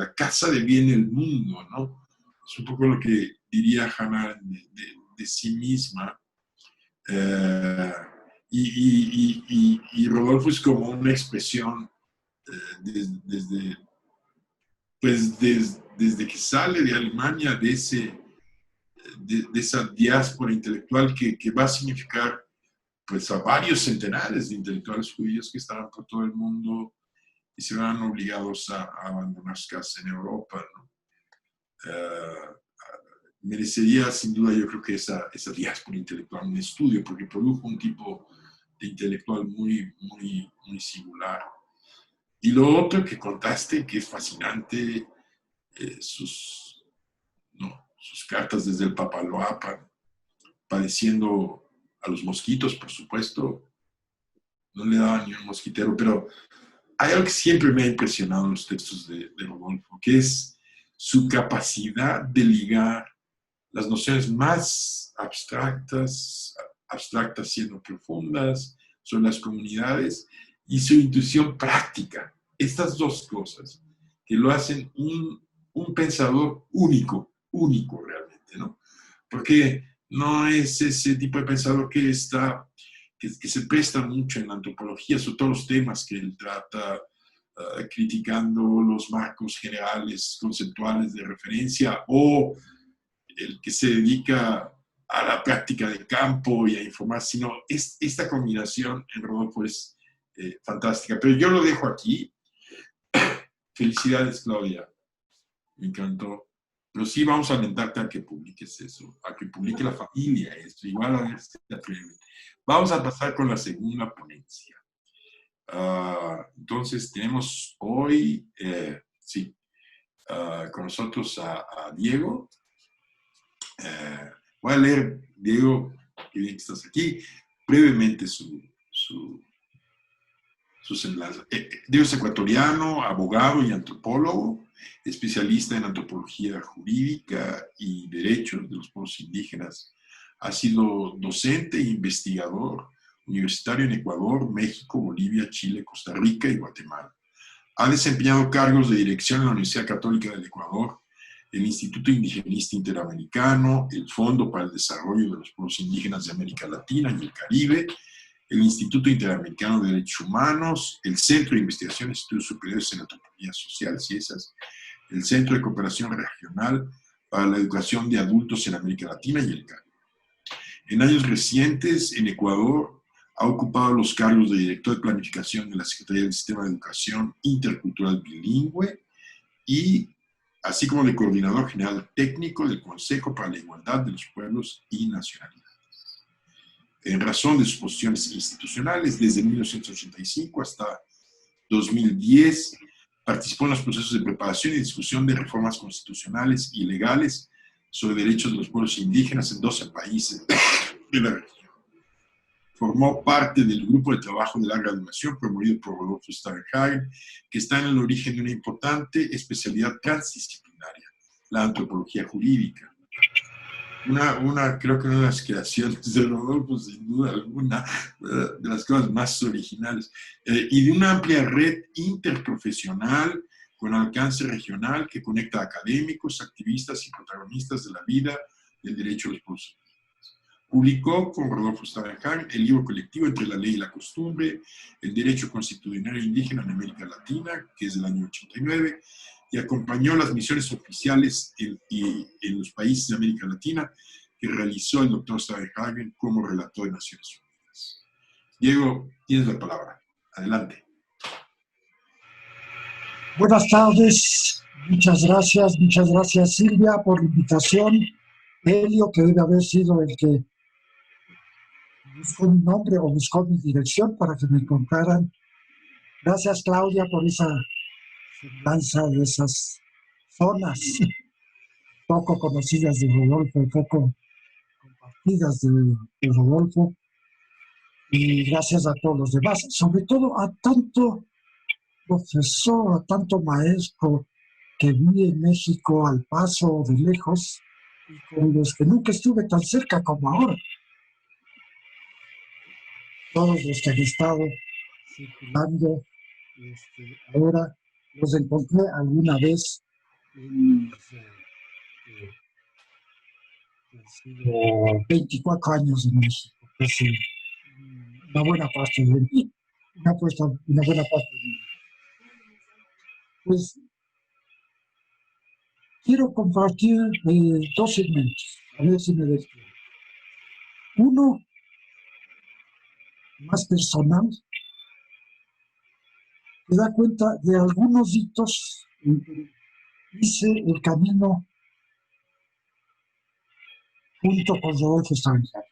deviene el mundo, ¿no? Es un poco lo que diría Hannah de sí misma. Y Rodolfo es como una expresión desde que sale de Alemania, de esa diáspora intelectual que va a significar pues, a varios centenares de intelectuales judíos que estaban por todo el mundo y se van obligados a abandonar sus casas en Europa, ¿no? Merecería sin duda, yo creo que esa diáspora intelectual un estudio, porque produjo un tipo de intelectual muy singular. Y lo otro que contaste, que es fascinante, sus cartas desde el Papaloapan, padeciendo a los mosquitos, por supuesto. No le daban ni un mosquitero, pero hay algo que siempre me ha impresionado en los textos de Rodolfo, que es su capacidad de ligar las nociones más abstractas siendo profundas, son las comunidades, y su intuición práctica. Estas dos cosas que lo hacen un pensador único realmente, ¿no? Porque no es ese tipo de pensador que se presta mucho en la antropología, sobre todos los temas que él trata, criticando los marcos generales, conceptuales de referencia, o el que se dedica a la práctica de campo y a informar, sino esta combinación en Rodolfo es fantástica. Pero yo lo dejo aquí. Felicidades, Claudia. Me encantó. Pero sí vamos a alentarte a que publiques eso, a que publique la familia esto, igual a ver si te atreven. Vamos a pasar con la segunda ponencia. Entonces tenemos hoy, con nosotros a Diego. Voy a leer, Diego, qué bien que estás aquí. brevemente su semblanza. Dios es ecuatoriano, abogado y antropólogo, especialista en antropología jurídica y derechos de los pueblos indígenas. Ha sido docente e investigador universitario en Ecuador, México, Bolivia, Chile, Costa Rica y Guatemala. Ha desempeñado cargos de dirección en la Universidad Católica del Ecuador, el Instituto Indigenista Interamericano, el Fondo para el Desarrollo de los Pueblos Indígenas de América Latina y el Caribe, el Instituto Interamericano de Derechos Humanos, el Centro de Investigaciones y Estudios Superiores en Antropología Social, CIESAS, el Centro de Cooperación Regional para la Educación de Adultos en América Latina y el Caribe. En años recientes, en Ecuador, ha ocupado los cargos de director de planificación de la Secretaría del Sistema de Educación Intercultural Bilingüe y así como de coordinador general técnico del Consejo para la Igualdad de los Pueblos y Nacionalidades. En razón de sus posiciones institucionales, desde 1985 hasta 2010, participó en los procesos de preparación y discusión de reformas constitucionales y legales sobre derechos de los pueblos indígenas en 12 países de la región. Formó parte del grupo de trabajo de larga duración promovido por Rodolfo Staudenhagen, que está en el origen de una importante especialidad transdisciplinaria, la antropología jurídica. Creo que una de las creaciones de Rodolfo, sin duda alguna, de las cosas más originales, y de una amplia red interprofesional con alcance regional que conecta a académicos, activistas y protagonistas de la vida y el derecho de los pueblos indígenas. Publicó con Rodolfo Staudenhagen el libro colectivo Entre la Ley y la Costumbre, el Derecho Constitucional Indígena en América Latina, que es del año 89, y acompañó las misiones oficiales en los países de América Latina que realizó el doctor Staudenhagen como relator de Naciones Unidas. Diego, tienes la palabra. Adelante. Buenas tardes, muchas gracias Silvia por la invitación. Helio, que debe haber sido el que buscó mi nombre o buscó mi dirección para que me encontraran. Gracias Claudia por esa semblanza de esas zonas poco conocidas de Rodolfo, poco compartidas de Rodolfo. Y gracias a todos los demás, sobre todo a tanto profesor, a tanto maestro que vi en México al paso de lejos y con los que nunca estuve tan cerca como ahora. Todos los que han estado circulando, ahora los encontré alguna vez en 24 años en México, casi una buena parte de mí, una buena parte de mí. Pues quiero compartir dos segmentos, a ver si me despido. Uno, más personal, que da cuenta de algunos hitos en que hice el camino junto con Rodolfo Staudenhagen.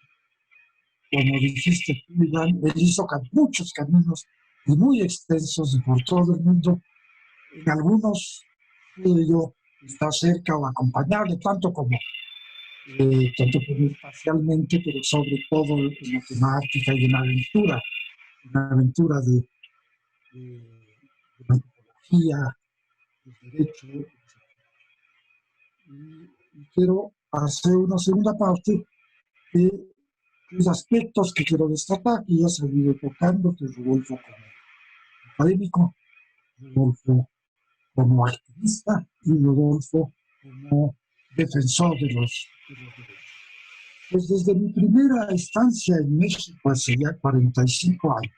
Como dijiste, Iván, él hizo muchos caminos y muy extensos por todo el mundo. En algunos pude yo estar cerca o acompañarle, tanto como parcialmente, pero sobre todo en matemática y en aventura de antropología, de derecho, etc. Y quiero hacer una segunda parte de los aspectos que quiero destacar, que ya se han ido tocando, que Rodolfo como académico, Rodolfo como activista y Rodolfo como defensor de los derechos. Pues desde mi primera estancia en México, hace ya 45 años,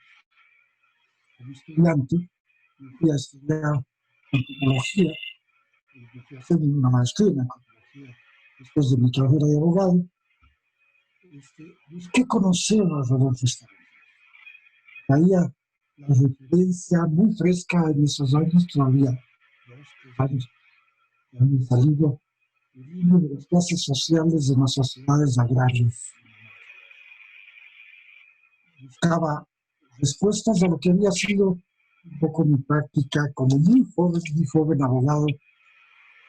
como estudiante, me fui a estudiar antropología, me fui a hacer una maestría en antropología después de mi carrera de abogado. Busqué conocer a Rodolfo Staudenhagen. Traía la referencia muy fresca en esos años, todavía 2, 3 años que han salido el libro de las clases sociales de las sociedades agrarias. Buscaba respuestas a lo que había sido un poco mi práctica como muy joven abogado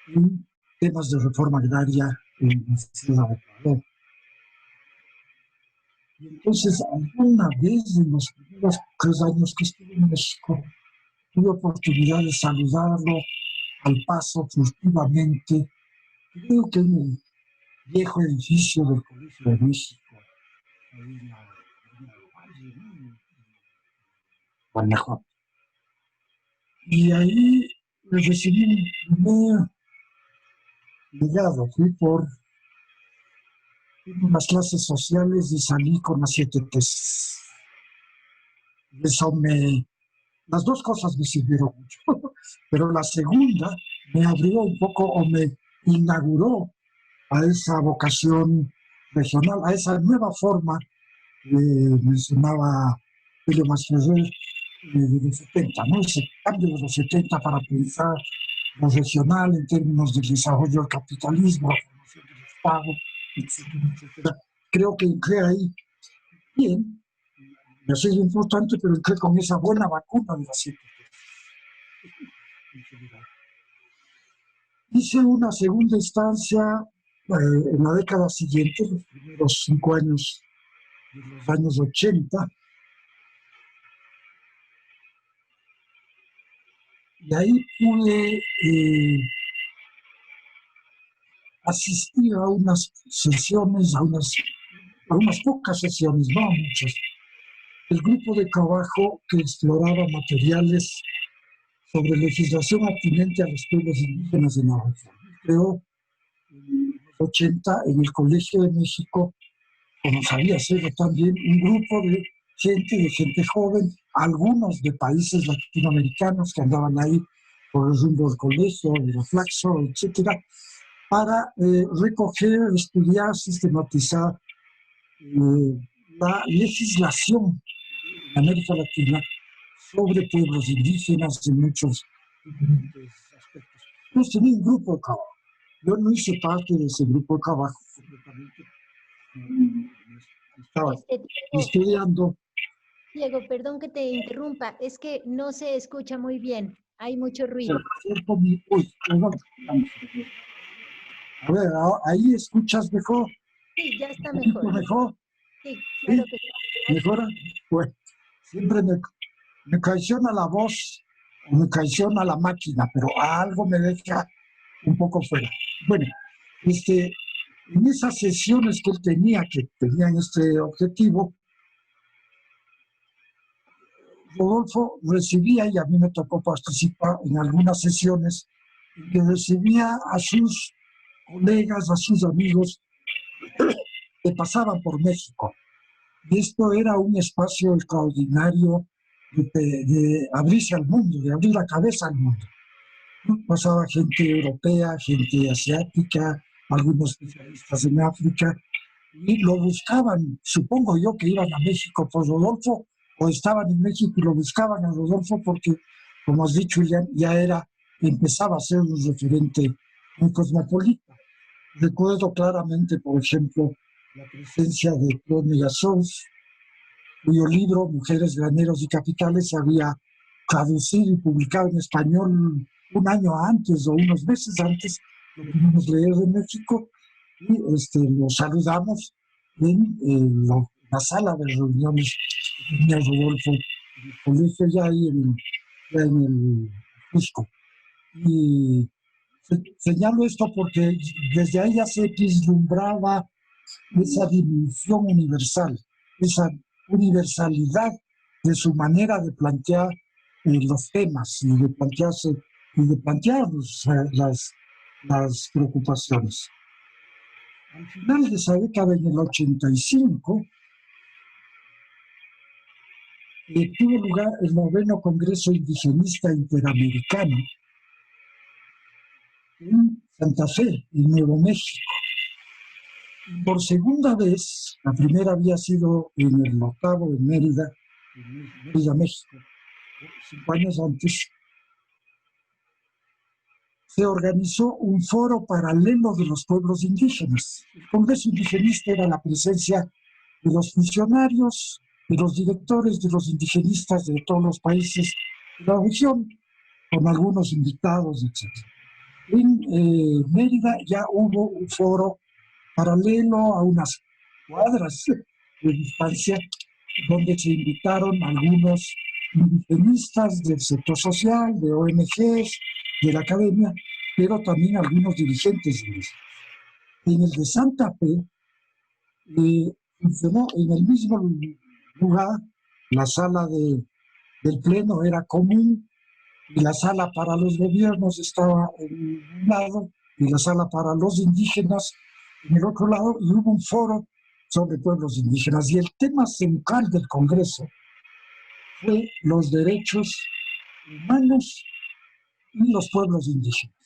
en temas de reforma agraria en la ciudad de Ecuador. Y entonces, alguna vez en los primeros 3 años que estuve en México, tuve oportunidad de saludarlo al paso furtivamente, creo que en el viejo edificio del Colegio de México, ahí en Guanajuato. Y ahí recibí un primer legado, fui por unas clases sociales y salí con las 7 tesis. Eso las dos cosas me sirvieron mucho, pero la segunda me abrió un poco o me inauguró a esa vocación regional, a esa nueva forma que mencionaba Julio Masferrer de los 70, ¿no? Ese cambio de los 70 para pensar lo regional en términos del desarrollo del capitalismo, la formación del Estado, etcétera, etcétera. Creo que entré ahí bien, me ha sido importante, pero entré con esa buena vacuna de la ciencia. Hice una segunda instancia en la década siguiente, los primeros 5 años de los años 80, y ahí pude asistir a unas sesiones, a unas pocas sesiones, no muchas, el grupo de trabajo que exploraba materiales sobre legislación atinente a los pueblos indígenas en la región. Creo en los 80 en el Colegio de México, como sabía ser también, un grupo de gente joven, algunos de países latinoamericanos que andaban ahí por el rumbo del colegio, de la Flaxo, etcétera, para recoger, estudiar, sistematizar la legislación en América Latina sobre pueblos indígenas en muchos diferentes aspectos. Entonces tenía un grupo de trabajo. Yo no hice parte de ese grupo de trabajo completamente. Estaba estudiando. Diego, perdón que te interrumpa, es que no se escucha muy bien, hay mucho ruido. A ver, ahí escuchas mejor. Sí, ya está ¿Un mejor. mejor? Sí, claro que sí. ¿Mejora? Pues siempre me traiciona la voz o me traiciona la máquina, pero algo me deja un poco fuera. Bueno, en esas sesiones que él tenía, que tenían este objetivo, Rodolfo recibía, y a mí me tocó participar en algunas sesiones, que recibía a sus colegas, a sus amigos que pasaban por México. Y esto era un espacio extraordinario de abrirse al mundo, de abrir la cabeza al mundo. Pasaba gente europea, gente asiática, algunos especialistas en África, y lo buscaban, supongo yo que iban a México por Rodolfo, o estaban en México y lo buscaban a Rodolfo porque, como has dicho, ya empezaba a ser un referente muy cosmopolita. Recuerdo claramente, por ejemplo, la presencia de Claude Megasous, cuyo libro Mujeres, Graneros y Capitales se había traducido y publicado en español un año antes o unos meses antes, lo pudimos leer en México, y lo saludamos en la sala de reuniones que tenía Rodolfo en el colegio, ya en el Cusco. Y señalo esto porque desde ahí ya se vislumbraba esa dimensión universal, esa universalidad de su manera de plantear los temas y de plantearse y de plantearnos las preocupaciones. Al final de esa década, en el 85, tuvo lugar el 9º Congreso Indigenista Interamericano en Santa Fe, en Nuevo México. Por segunda vez, la primera había sido en el 8º en Mérida, México, 5 años antes, se organizó un foro paralelo de los pueblos indígenas. El Congreso Indigenista era la presencia de los funcionarios, de los directores, de los indigenistas de todos los países de la región, con algunos invitados, etc. En Mérida ya hubo un foro paralelo a unas cuadras de distancia, donde se invitaron algunos indigenistas del sector social, de ONGs, de la academia, pero también algunos dirigentes indígenas. En el de Santa Fe, funcionó en el mismo lugar, la sala del pleno era común, y la sala para los gobiernos estaba en un lado, y la sala para los indígenas en el otro lado, y hubo un foro sobre pueblos indígenas. Y el tema central del Congreso fue los derechos humanos y los pueblos indígenas.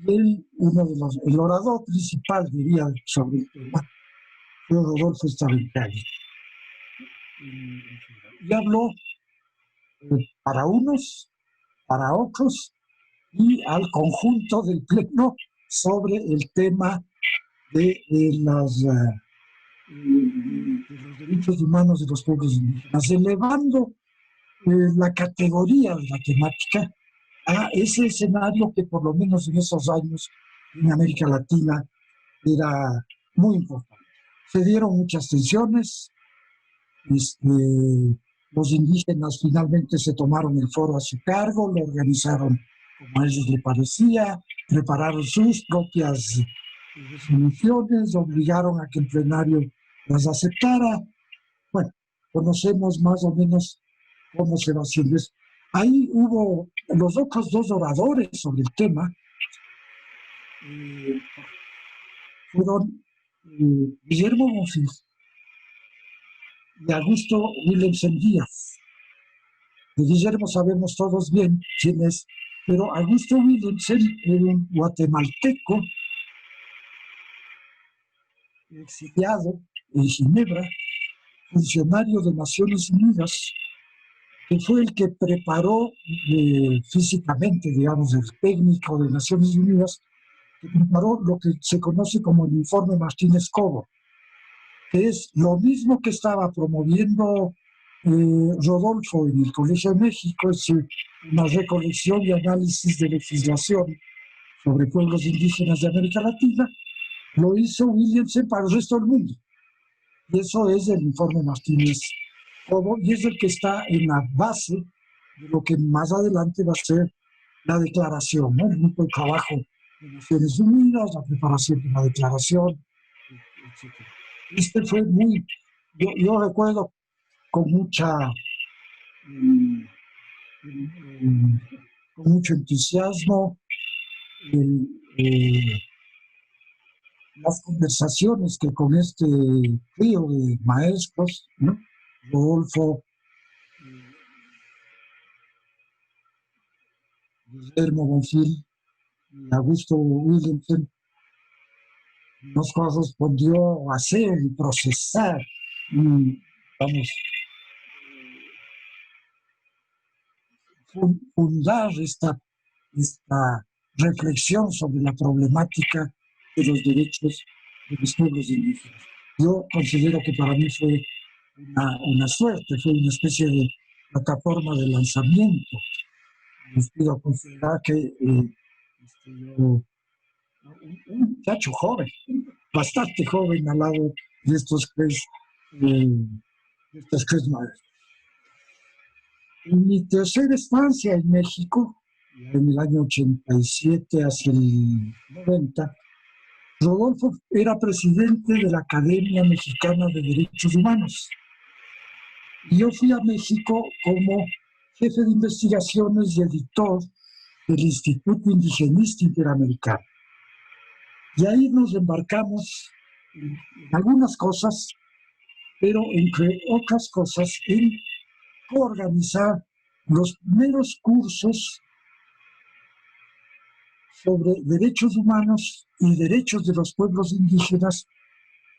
Y el orador principal, diría, sobre el tema, fue Rodolfo Staventhal. Y habló para unos, para otros, y al conjunto del pleno sobre el tema de los derechos humanos de los pueblos indígenas, elevando la categoría de la temática a ese escenario que por lo menos en esos años en América Latina era muy importante. Se dieron muchas tensiones, los indígenas finalmente se tomaron el foro a su cargo, lo organizaron como a ellos les parecía, prepararon sus propias resoluciones, obligaron a que el plenario las aceptara. Bueno, conocemos más o menos cómo se va haciendo eso. Ahí hubo los otros dos oradores sobre el tema, fueron Guillermo Bonfil y Augusto Willemsen Díaz. De Guillermo sabemos todos bien quién es, pero Augusto Willemsen era un guatemalteco exiliado en Ginebra, funcionario de Naciones Unidas, que fue el que preparó físicamente, digamos, el técnico de Naciones Unidas, que preparó lo que se conoce como el informe Martínez-Cobo, que es lo mismo que estaba promoviendo Rodolfo en el Colegio de México, es decir, una recolección y análisis de legislación sobre pueblos indígenas de América Latina, lo hizo Willemsen para el resto del mundo. Y eso es el informe Martínez-Cobo, y es el que está en la base de lo que más adelante va a ser la declaración, ¿no? El grupo de trabajo de Naciones Unidas, la preparación de la declaración, etc. Este fue muy, yo recuerdo con mucho entusiasmo las conversaciones que con este trío de maestros, ¿no? Rodolfo, Guillermo Bonfil y Augusto Willemsen, nos correspondió hacer y procesar, fundar esta reflexión sobre la problemática de los derechos de los pueblos indígenas. Yo considero que para mí fue una suerte, fue una especie de plataforma de lanzamiento. Les pido considerar que yo, un muchacho joven, bastante joven al lado de estos tres maestros. En mi tercera estancia en México, en el año 87 hacia el 90, Rodolfo era presidente de la Academia Mexicana de Derechos Humanos. Y yo fui a México como jefe de investigaciones y editor del Instituto Indigenista Interamericano. Y ahí nos embarcamos en algunas cosas, pero entre otras cosas en coorganizar los primeros cursos sobre derechos humanos y derechos de los pueblos indígenas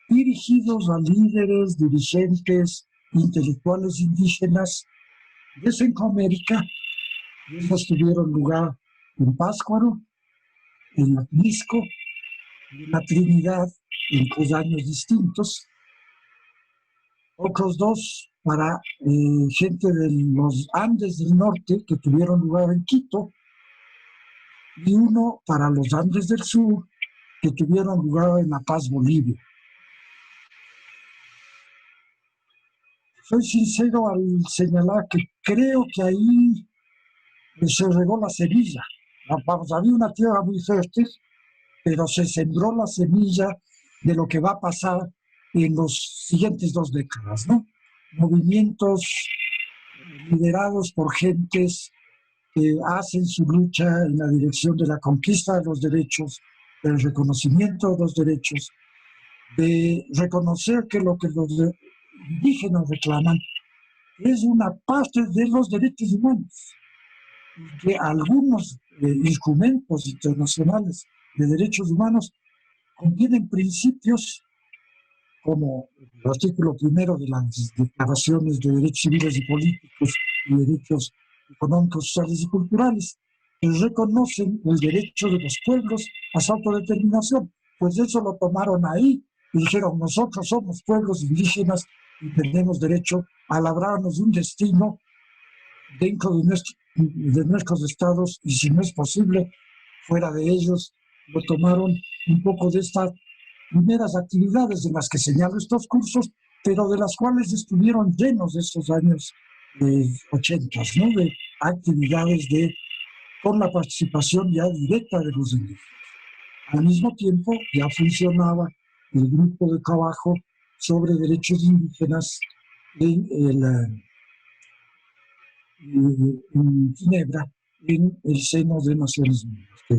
dirigidos a líderes, dirigentes, intelectuales indígenas de Centroamérica. Esos tuvieron lugar en Pátzcuaro, en Atlisco, en la Trinidad, en 3 años distintos. Otros 2 para gente de los Andes del Norte, que tuvieron lugar en Quito, y 1 para los Andes del Sur, que tuvieron lugar en La Paz, Bolivia. soy sincero al señalar que creo que ahí se regó la semilla. Vamos, había una tierra muy fértil, pero se sembró la semilla de lo que va a pasar en los siguientes 2 décadas, ¿no? Movimientos liderados por gentes que hacen su lucha en la dirección de la conquista de los derechos, del reconocimiento de los derechos, de reconocer que lo que los indígenas reclaman es una parte de los derechos humanos, y que algunos instrumentos internacionales de derechos humanos contienen principios como el artículo 1 de las declaraciones de derechos civiles y políticos y derechos económicos, sociales y culturales, que reconocen el derecho de los pueblos a su autodeterminación. Pues eso lo tomaron ahí y dijeron, nosotros somos pueblos indígenas y tenemos derecho a labrarnos un destino dentro de nuestros estados, y si no es posible, fuera de ellos. Lo tomaron un poco de estas primeras actividades en las que señalo estos cursos, pero de las cuales estuvieron llenos de estos años 80, ¿no? De actividades con la participación ya directa de los indígenas. Al mismo tiempo, ya funcionaba el grupo de trabajo sobre derechos indígenas en Ginebra, en el seno de Naciones Unidas, que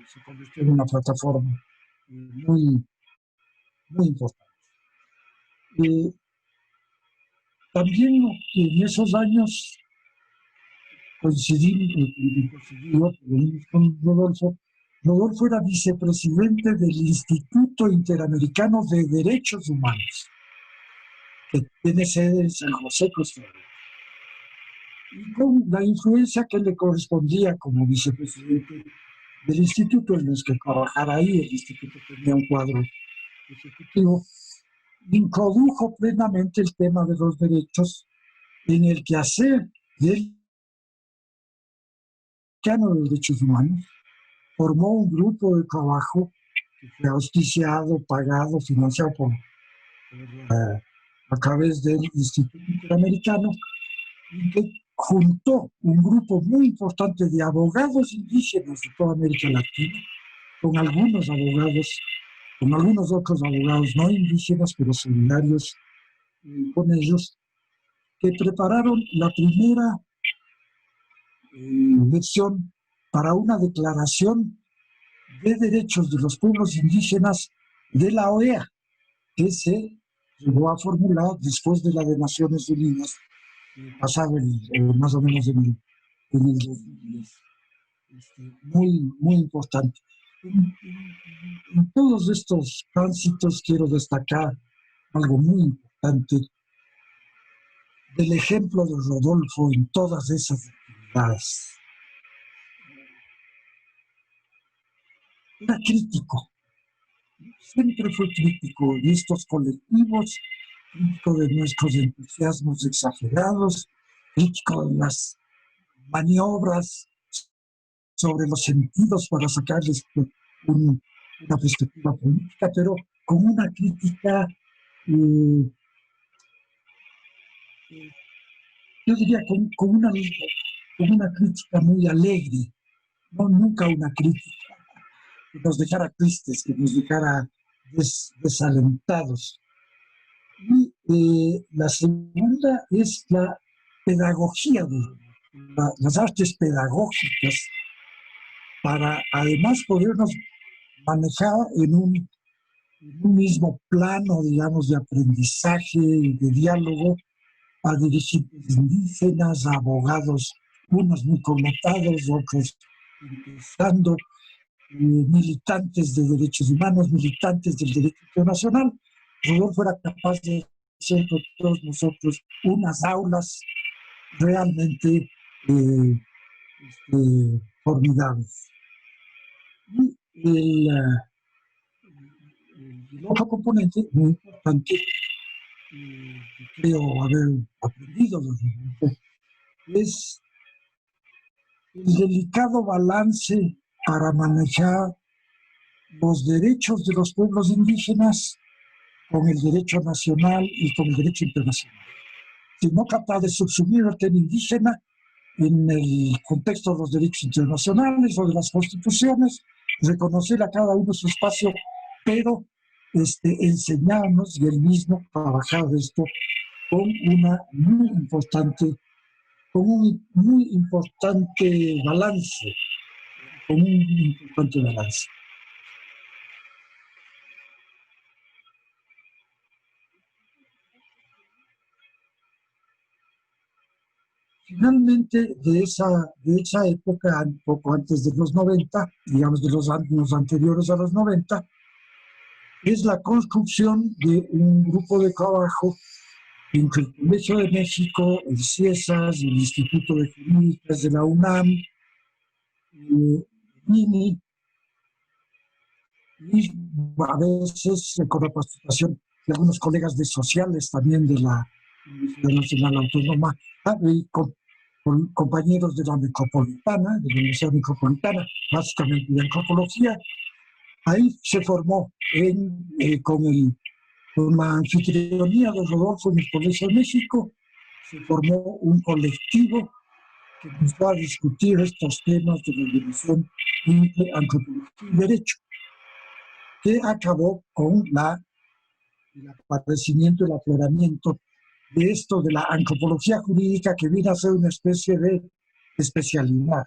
se convirtió en una plataforma muy, muy importante. También en esos años coincidí con Rodolfo. Rodolfo era vicepresidente del Instituto Interamericano de Derechos Humanos, que tiene sede en San José, Costa Rica. Y con la influencia que le correspondía como vicepresidente del instituto, en los que trabajara ahí, el instituto tenía un cuadro ejecutivo, introdujo plenamente el tema de los derechos en el quehacer del plano de derechos humanos. Formó un grupo de trabajo que fue auspiciado, pagado, financiado a través del Instituto Interamericano, y que juntó un grupo muy importante de abogados indígenas de toda América Latina, con algunos otros abogados no indígenas, pero solidarios con ellos, que prepararon la primera versión para una declaración de derechos de los pueblos indígenas de la OEA, que se llegó a formular después de la de Naciones Unidas, pasado más o menos en el 2010. Muy, muy importante. En todos estos tránsitos quiero destacar algo muy importante del ejemplo de Rodolfo en todas esas actividades. Era crítico, siempre fue crítico de estos colectivos, crítico de nuestros entusiasmos exagerados, crítico de las maniobras sobre los sentidos para sacarles una perspectiva política, pero con una crítica, yo diría, con una crítica muy alegre, no nunca una crítica que nos dejara tristes, que nos dejara desalentados. Y la segunda es la pedagogía, las artes pedagógicas, para además podernos manejar en un mismo plano, digamos, de aprendizaje y de diálogo a dirigentes indígenas, a abogados, unos muy connotados, otros empezando, militantes de derechos humanos, militantes del derecho internacional. Rodolfo era capaz de hacer con todos nosotros unas aulas realmente formidables. Y el otro componente muy importante que creo haber aprendido de Rodolfo es el delicado balance para manejar los derechos de los pueblos indígenas con el derecho nacional y con el derecho internacional. no tratar de subsumir el tema indígena en el contexto de los derechos internacionales o de las constituciones, reconocer a cada uno su espacio, pero enseñarnos y él mismo trabajar esto con una muy importante, con un muy importante balance, con un importante balance. Finalmente, de esa época, un poco antes de los 90, digamos de los años anteriores a los 90, es la construcción de un grupo de trabajo entre el Colegio de México, el CIESAS, el Instituto de Jurídicas de la UNAM, INI, y a veces con la participación de algunos colegas de sociales también de la Universidad Nacional Autónoma, y con compañeros de la Metropolitana, de la Universidad Metropolitana, básicamente de antropología. Ahí se formó con la anfitrionía de Rodolfo en el Colegio de México, se formó un colectivo que empezó a discutir estos temas de la división entre antropología y derecho, que acabó con el aparecimiento, el afloramiento de esto de la antropología jurídica, que viene a ser una especie de especialidad.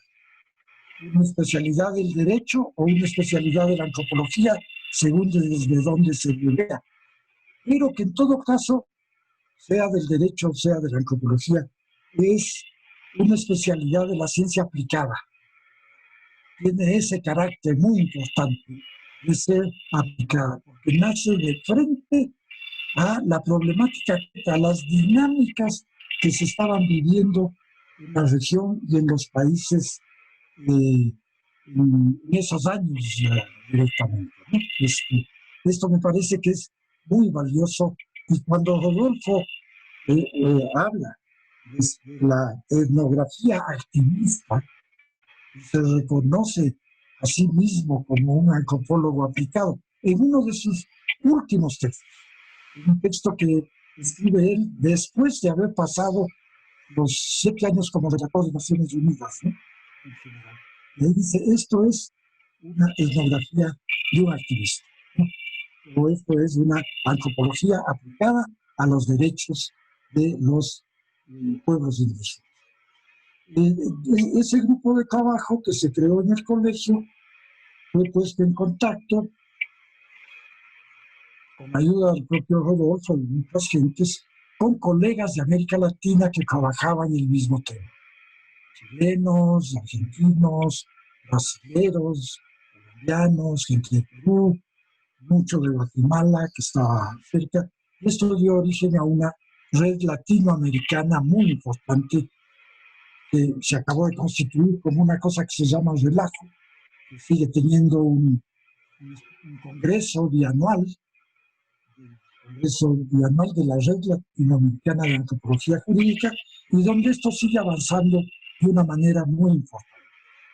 Una especialidad del derecho o una especialidad de la antropología, según desde dónde se vea. Pero que en todo caso, sea del derecho o sea de la antropología, es una especialidad de la ciencia aplicada. Tiene ese carácter muy importante de ser aplicada, porque nace de frente a la problemática, a las dinámicas que se estaban viviendo en la región y en los países en esos años directamente, ¿no? Esto me parece que es muy valioso, y cuando Rodolfo habla de la etnografía activista, se reconoce a sí mismo como un antropólogo aplicado en uno de sus últimos textos, un texto que escribe él después de haber pasado los 7 años como relator de Naciones Unidas, ¿no? En general. Y ahí dice, esto es una etnografía de un activista, ¿no? O esto es una antropología aplicada a los derechos de los pueblos indígenas. Ese grupo de trabajo que se creó en el colegio fue puesto en contacto con ayuda del propio Rodolfo y muchas gentes, con colegas de América Latina que trabajaban en el mismo tema. Chilenos, argentinos, brasileños, colombianos, gente de Perú, mucho de Guatemala que estaba cerca. Y esto dio origen a una red latinoamericana muy importante que se acabó de constituir como una cosa que se llama Relajo, que sigue teniendo un congreso bianual, de la Red Latinoamericana de Antropología Jurídica, y donde esto sigue avanzando de una manera muy importante.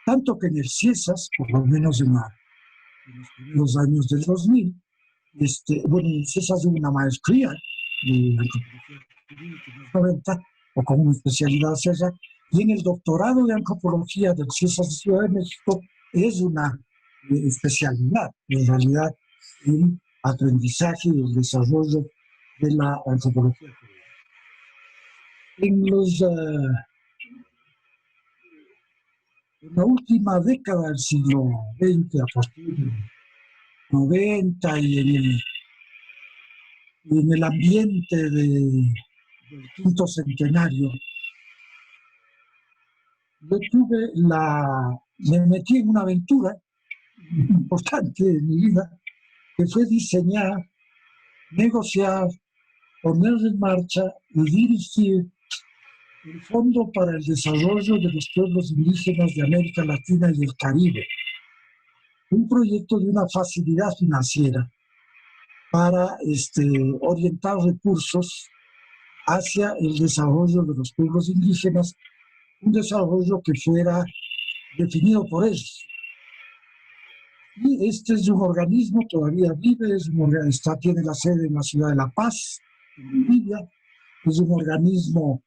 Tanto que en el CIESAS, por lo menos en los primeros años del 2000, en el CIESAS hubo una maestría de Antropología Jurídica en los 90, o con una especialidad CIESAS, y en el doctorado de Antropología del CIESAS de Ciudad de México es una especialidad, en realidad, en aprendizaje y el desarrollo de la antropología jurídica. En la última década del siglo XX, a partir del 90, y en el ambiente del quinto centenario, me metí en una aventura importante en mi vida, que fue diseñar, negociar, poner en marcha y dirigir el Fondo para el Desarrollo de los Pueblos Indígenas de América Latina y el Caribe, un proyecto de una facilidad financiera para orientar recursos hacia el desarrollo de los pueblos indígenas, un desarrollo que fuera definido por ellos. Y este es un organismo, todavía vive, tiene la sede en la ciudad de La Paz, en Bolivia, es un organismo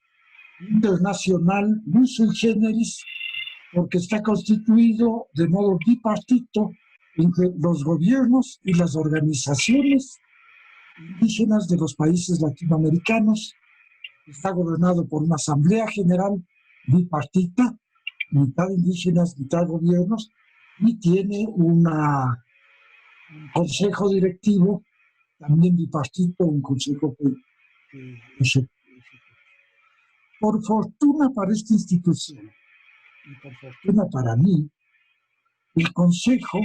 internacional muy sui generis porque está constituido de modo bipartito entre los gobiernos y las organizaciones indígenas de los países latinoamericanos. Está gobernado por una asamblea general bipartita, mitad indígenas, mitad gobiernos, y tiene un consejo directivo también bipartito, un consejo ejecutivo. Por fortuna para esta institución y por fortuna para mí, el consejo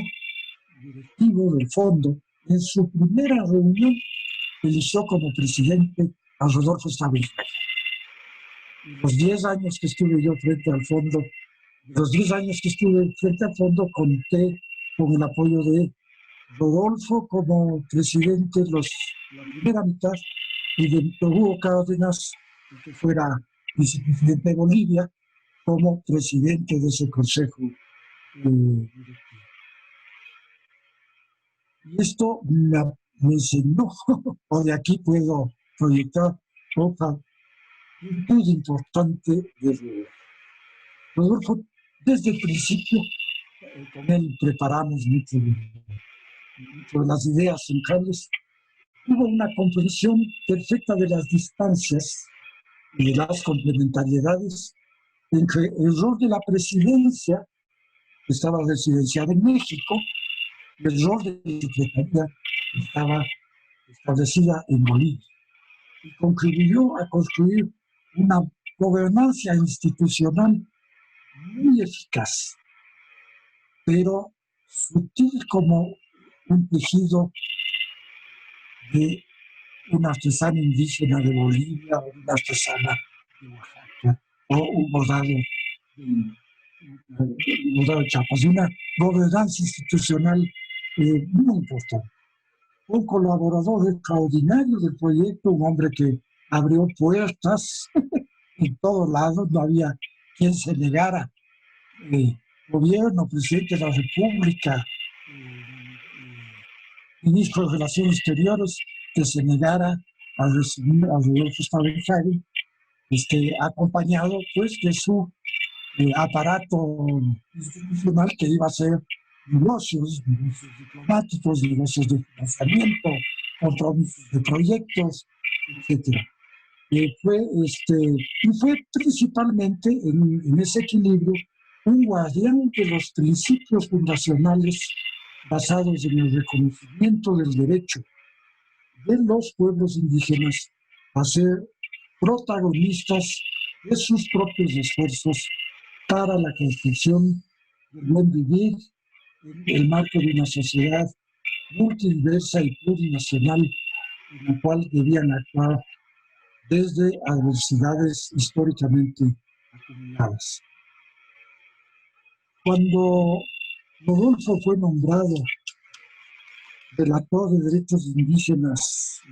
directivo del fondo en su primera reunión eligió como presidente a Rodolfo Stabilizar. Los 10 años que estuve yo frente al fondo, conté con el apoyo de Rodolfo como presidente la primera mitad y de Hugo Cárdenas, que fuera vicepresidente de Bolivia, como presidente de ese consejo directivo. Y esto me enseñó, o de aquí puedo proyectar otra virtud importante de Rodolfo. Rodolfo, desde el principio, con él preparamos mucho de las ideas centrales, hubo una comprensión perfecta de las distancias y de las complementariedades entre el rol de la presidencia, que estaba residenciada en México, y el rol de la secretaría, que estaba establecida en Bolivia. Y contribuyó a construir una gobernanza institucional muy eficaz, pero sutil como un tejido de una artesana indígena de Bolivia o una artesana de Oaxaca o un bordado de Chiapas, una gobernanza institucional muy importante. Un colaborador extraordinario del proyecto, un hombre que abrió puertas en todos lados, no había quien se negara, gobierno, presidente de la República, ministro de Relaciones Exteriores, que se negara a recibir a Rodolfo Stabilizar, acompañado pues de su aparato institucional que iba a hacer negocios diplomáticos, negocios de financiamiento, compromisos de proyectos, etc. Y fue principalmente en ese equilibrio un guardián de los principios fundacionales basados en el reconocimiento del derecho de los pueblos indígenas a ser protagonistas de sus propios esfuerzos para la construcción del buen vivir en el marco de una sociedad multidiversa y plurinacional en la cual debían actuar desde adversidades históricamente acumuladas. Cuando Rodolfo fue nombrado relator de derechos indígenas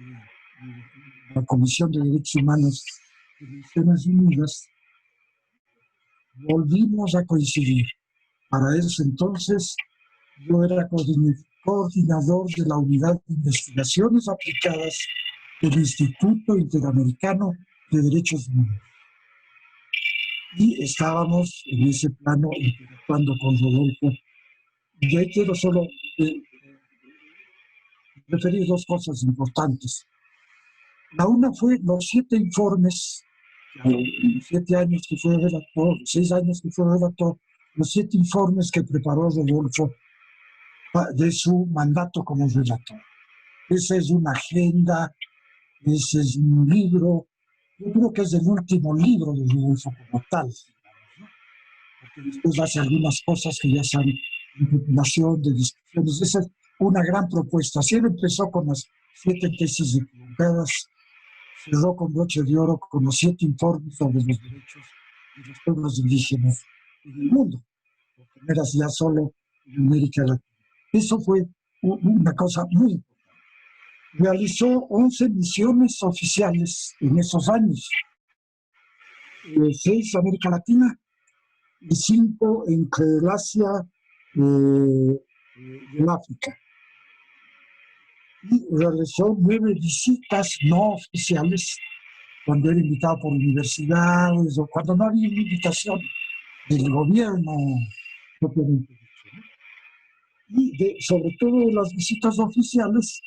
en la Comisión de Derechos Humanos de Naciones Unidas, volvimos a coincidir. Para ese entonces yo era coordinador de la Unidad de Investigaciones Aplicadas del Instituto Interamericano de Derechos Humanos. Y estábamos en ese plano interactuando con Rodolfo. Y ahí quiero solo referir dos cosas importantes. La una fue los 7 informes, 7 años que fue redactor, 6 años que fue redactor, los 7 informes que preparó Rodolfo de su mandato como redactor. Esa es una agenda, ese es un libro, yo creo que es el último libro de Rodolfo como tal, ¿no? Porque después hace algunas cosas que ya son recopilación de discusiones. Esa es una gran propuesta. Así él empezó con las 7 tesis divulgadas, cerró con broche de oro con los 7 informes sobre los derechos de los pueblos indígenas en el mundo, porque no era ya solo en América Latina. Eso fue una cosa muy importante. Realizó 11 misiones oficiales en esos años, 6 América Latina y 5 entre el Asia y el África. Y realizó 9 visitas no oficiales cuando era invitado por universidades o cuando no había una invitación del gobierno propiamente dicho, ¿no? Y sobre todo de las visitas oficiales,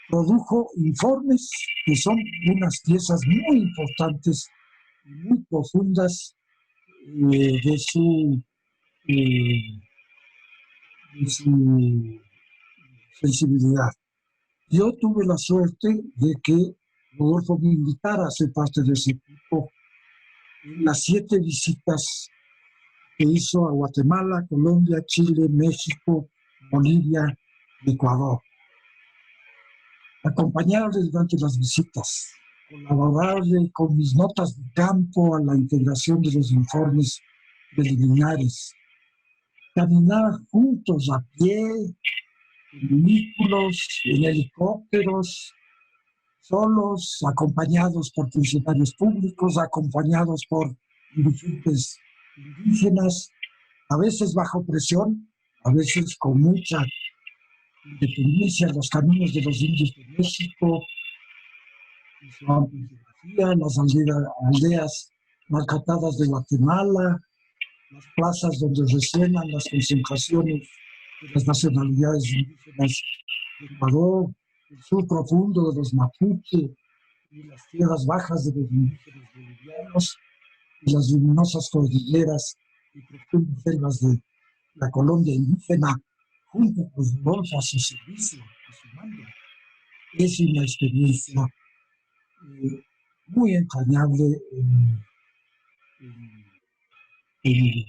produjo informes que son unas piezas muy importantes, muy profundas de su sensibilidad. Yo tuve la suerte de que Rodolfo me invitara a ser parte de ese equipo en las 7 visitas que hizo a Guatemala, Colombia, Chile, México, Bolivia y Ecuador. Acompañarle durante las visitas, colaborarle con mis notas de campo a la integración de los informes preliminares, caminar juntos a pie, en vehículos, en helicópteros, solos, acompañados por funcionarios públicos, acompañados por dirigentes indígenas, a veces bajo presión, a veces con mucha independencia en los caminos de los indios de México, las aldeas maltratadas de Guatemala, las plazas donde resuenan las concentraciones de las nacionalidades indígenas de Ecuador, el sur profundo de los mapuche y las tierras bajas de los indígenas bolivianos y las luminosas cordilleras y profundas selvas de la Colombia indígena, junto con Rodolfo a su servicio, a su mando. Es una experiencia muy entrañable en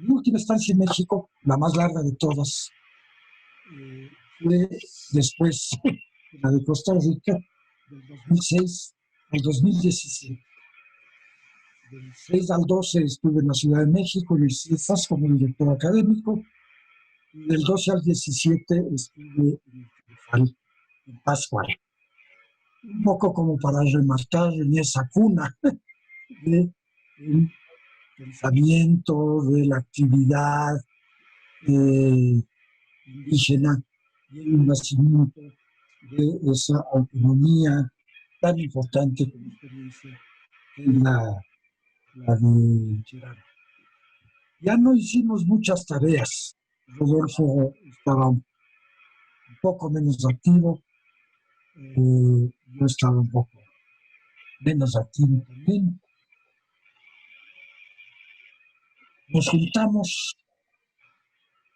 mi última estancia en México, la más larga de todas, fue después de la de Costa Rica, del 2006 al 2017. Del 6 al 12 estuve en la Ciudad de México, en el CIESAS, como director académico, y del 12 al 17 estuve en el CIESAS, en Pátzcuaro. Un poco como para remarcar en esa cuna del pensamiento, de la actividad indígena y el nacimiento de esa autonomía tan importante como experiencia en la de Cherán. Ya no hicimos muchas tareas. Rodolfo estaba un poco menos activo, yo estaba un poco menos activo también. Nos juntamos,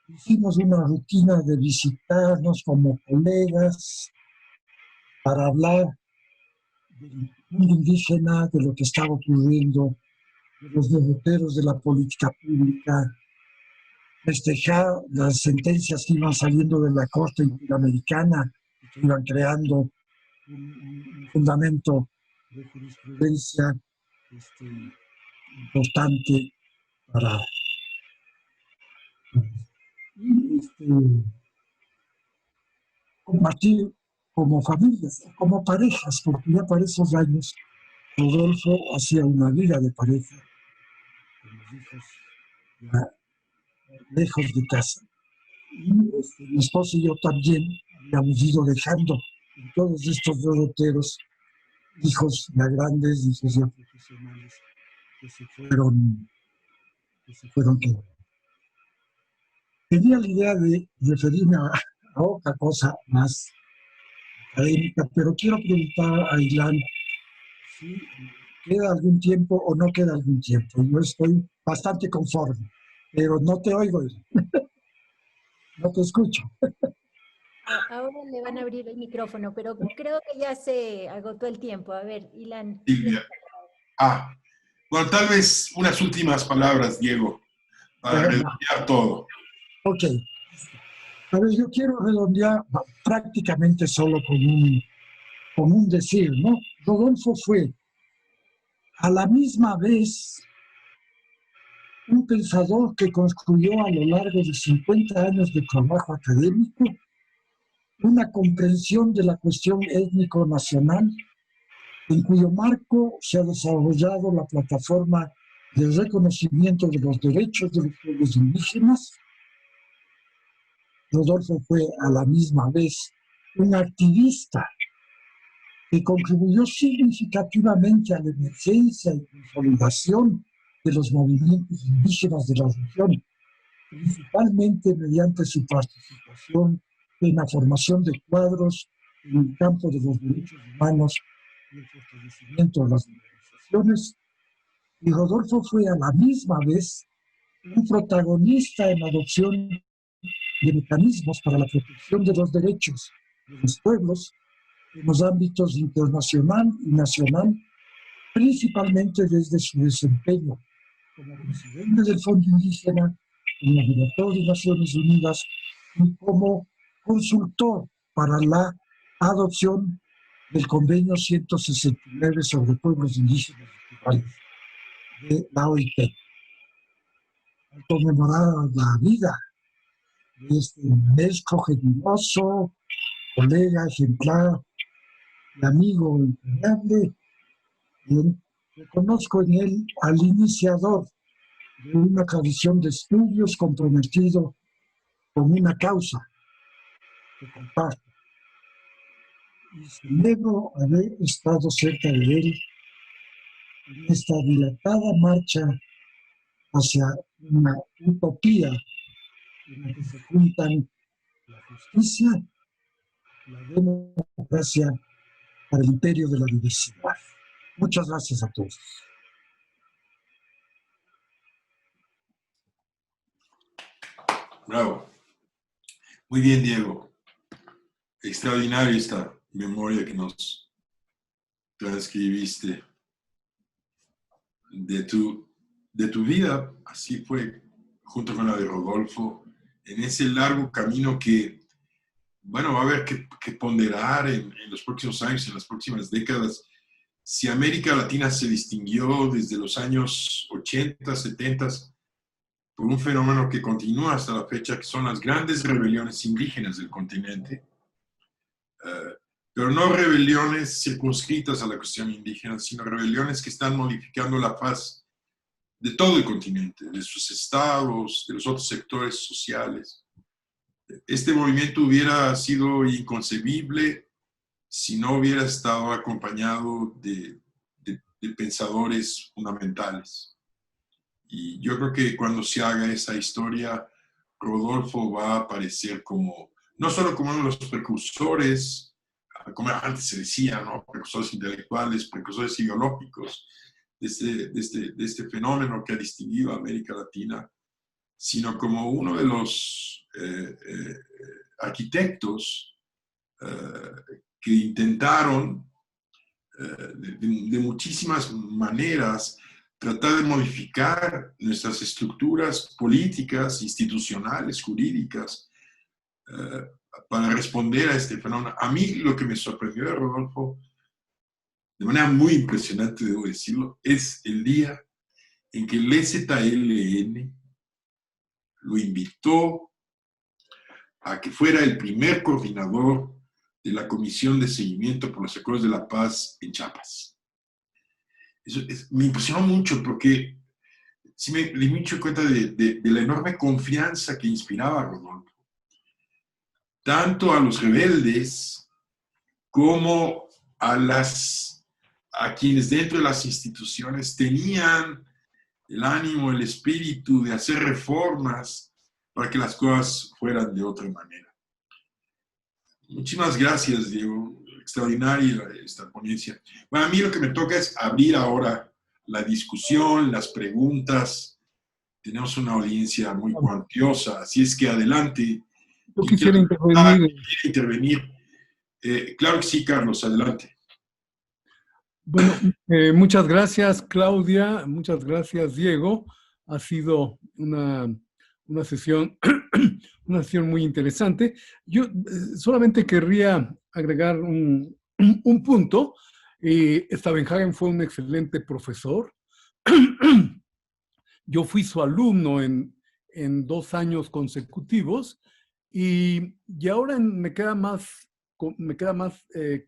hicimos una rutina de visitarnos como colegas para hablar del mundo indígena, de lo que estaba ocurriendo, de los derroteros de la política pública, festejar las sentencias que iban saliendo de la Corte Interamericana y que iban creando un fundamento de jurisprudencia importante para compartir como familias, como parejas, porque ya para esos años Rodolfo hacía una vida de pareja con los hijos ya lejos de casa. Y mi esposo y yo también habíamos ido dejando en todos estos derroteros hijos ya grandes, hijos ya profesionales que se fueron quedando. Tenía la idea de referirme a otra cosa más académica, pero quiero preguntar a Ilan si queda algún tiempo o no queda algún tiempo. Yo estoy bastante conforme, pero no te oigo, no te escucho. Ahora le van a abrir el micrófono, pero creo que ya se agotó el tiempo. A ver, Ilan. Silvia. Bueno, tal vez unas últimas palabras, Diego, para redondear todo. Ok. A ver, yo quiero redondear prácticamente solo con un decir, ¿no? Rodolfo fue a la misma vez un pensador que construyó a lo largo de 50 años de trabajo académico una comprensión de la cuestión étnico-nacional, en cuyo marco se ha desarrollado la plataforma de reconocimiento de los derechos de los pueblos indígenas. Rodolfo fue a la misma vez un activista que contribuyó significativamente a la emergencia y consolidación de los movimientos indígenas de la región, principalmente mediante su participación en la formación de cuadros en el campo de los derechos humanos y el fortalecimiento de las organizaciones. Y Rodolfo fue a la misma vez un protagonista en la adopción de mecanismos para la protección de los derechos de los pueblos en los ámbitos internacional y nacional, principalmente desde su desempeño como presidente del Fondo Indígena, como director de Naciones Unidas y como consultor para la adopción del Convenio 169 sobre pueblos indígenas y tribales de la OIT. Al conmemorar la vida de este maestro generoso, colega ejemplar y amigo entrañable, reconozco en él al iniciador de una tradición de estudios comprometido con una causa que comparto. Y celebro haber estado cerca de él en esta dilatada marcha hacia una utopía en la que se juntan la justicia, la democracia para el imperio de la diversidad. Muchas gracias a todos. Bravo. Muy bien, Diego. Extraordinaria esta memoria que nos transcribiste de tu vida. Así fue, junto con la de Rodolfo, en ese largo camino que, bueno, va a haber que ponderar en los próximos años, en las próximas décadas. Si América Latina se distinguió desde los años 80, 70, por un fenómeno que continúa hasta la fecha, que son las grandes rebeliones indígenas del continente, pero no rebeliones circunscritas a la cuestión indígena, sino rebeliones que están modificando la faz de todo el continente, de sus estados, de los otros sectores sociales. Este movimiento hubiera sido inconcebible si no hubiera estado acompañado de pensadores fundamentales. Y yo creo que cuando se haga esa historia, Rodolfo va a aparecer como, no solo como uno de los precursores, como antes se decía, ¿no? Precursores intelectuales, precursores ideológicos de este fenómeno que ha distinguido a América Latina, sino como uno de los arquitectos que intentaron de muchísimas maneras tratar de modificar nuestras estructuras políticas, institucionales, jurídicas, para responder a este fenómeno. A mí lo que me sorprendió de Rodolfo, de manera muy impresionante, debo decirlo, es el día en que el EZLN lo invitó a que fuera el primer coordinador de la Comisión de Seguimiento por los Acuerdos de la Paz en Chiapas. Me impresionó mucho porque sí me di mucho cuenta de la enorme confianza que inspiraba a Rodolfo, tanto a los rebeldes como a quienes dentro de las instituciones tenían el ánimo, el espíritu de hacer reformas para que las cosas fueran de otra manera. Muchísimas gracias, Diego. Extraordinaria esta ponencia. Bueno, a mí lo que me toca es abrir ahora la discusión, las preguntas. Tenemos una audiencia muy cuantiosa, así es que adelante. Yo quisiera intervenir. Claro que sí, Carlos, adelante. Bueno, muchas gracias, Claudia. Muchas gracias, Diego. Ha sido una sesión muy interesante. Yo solamente querría agregar un punto. Stavenhagen fue un excelente profesor. Yo fui su alumno en 2 años consecutivos y ahora me queda más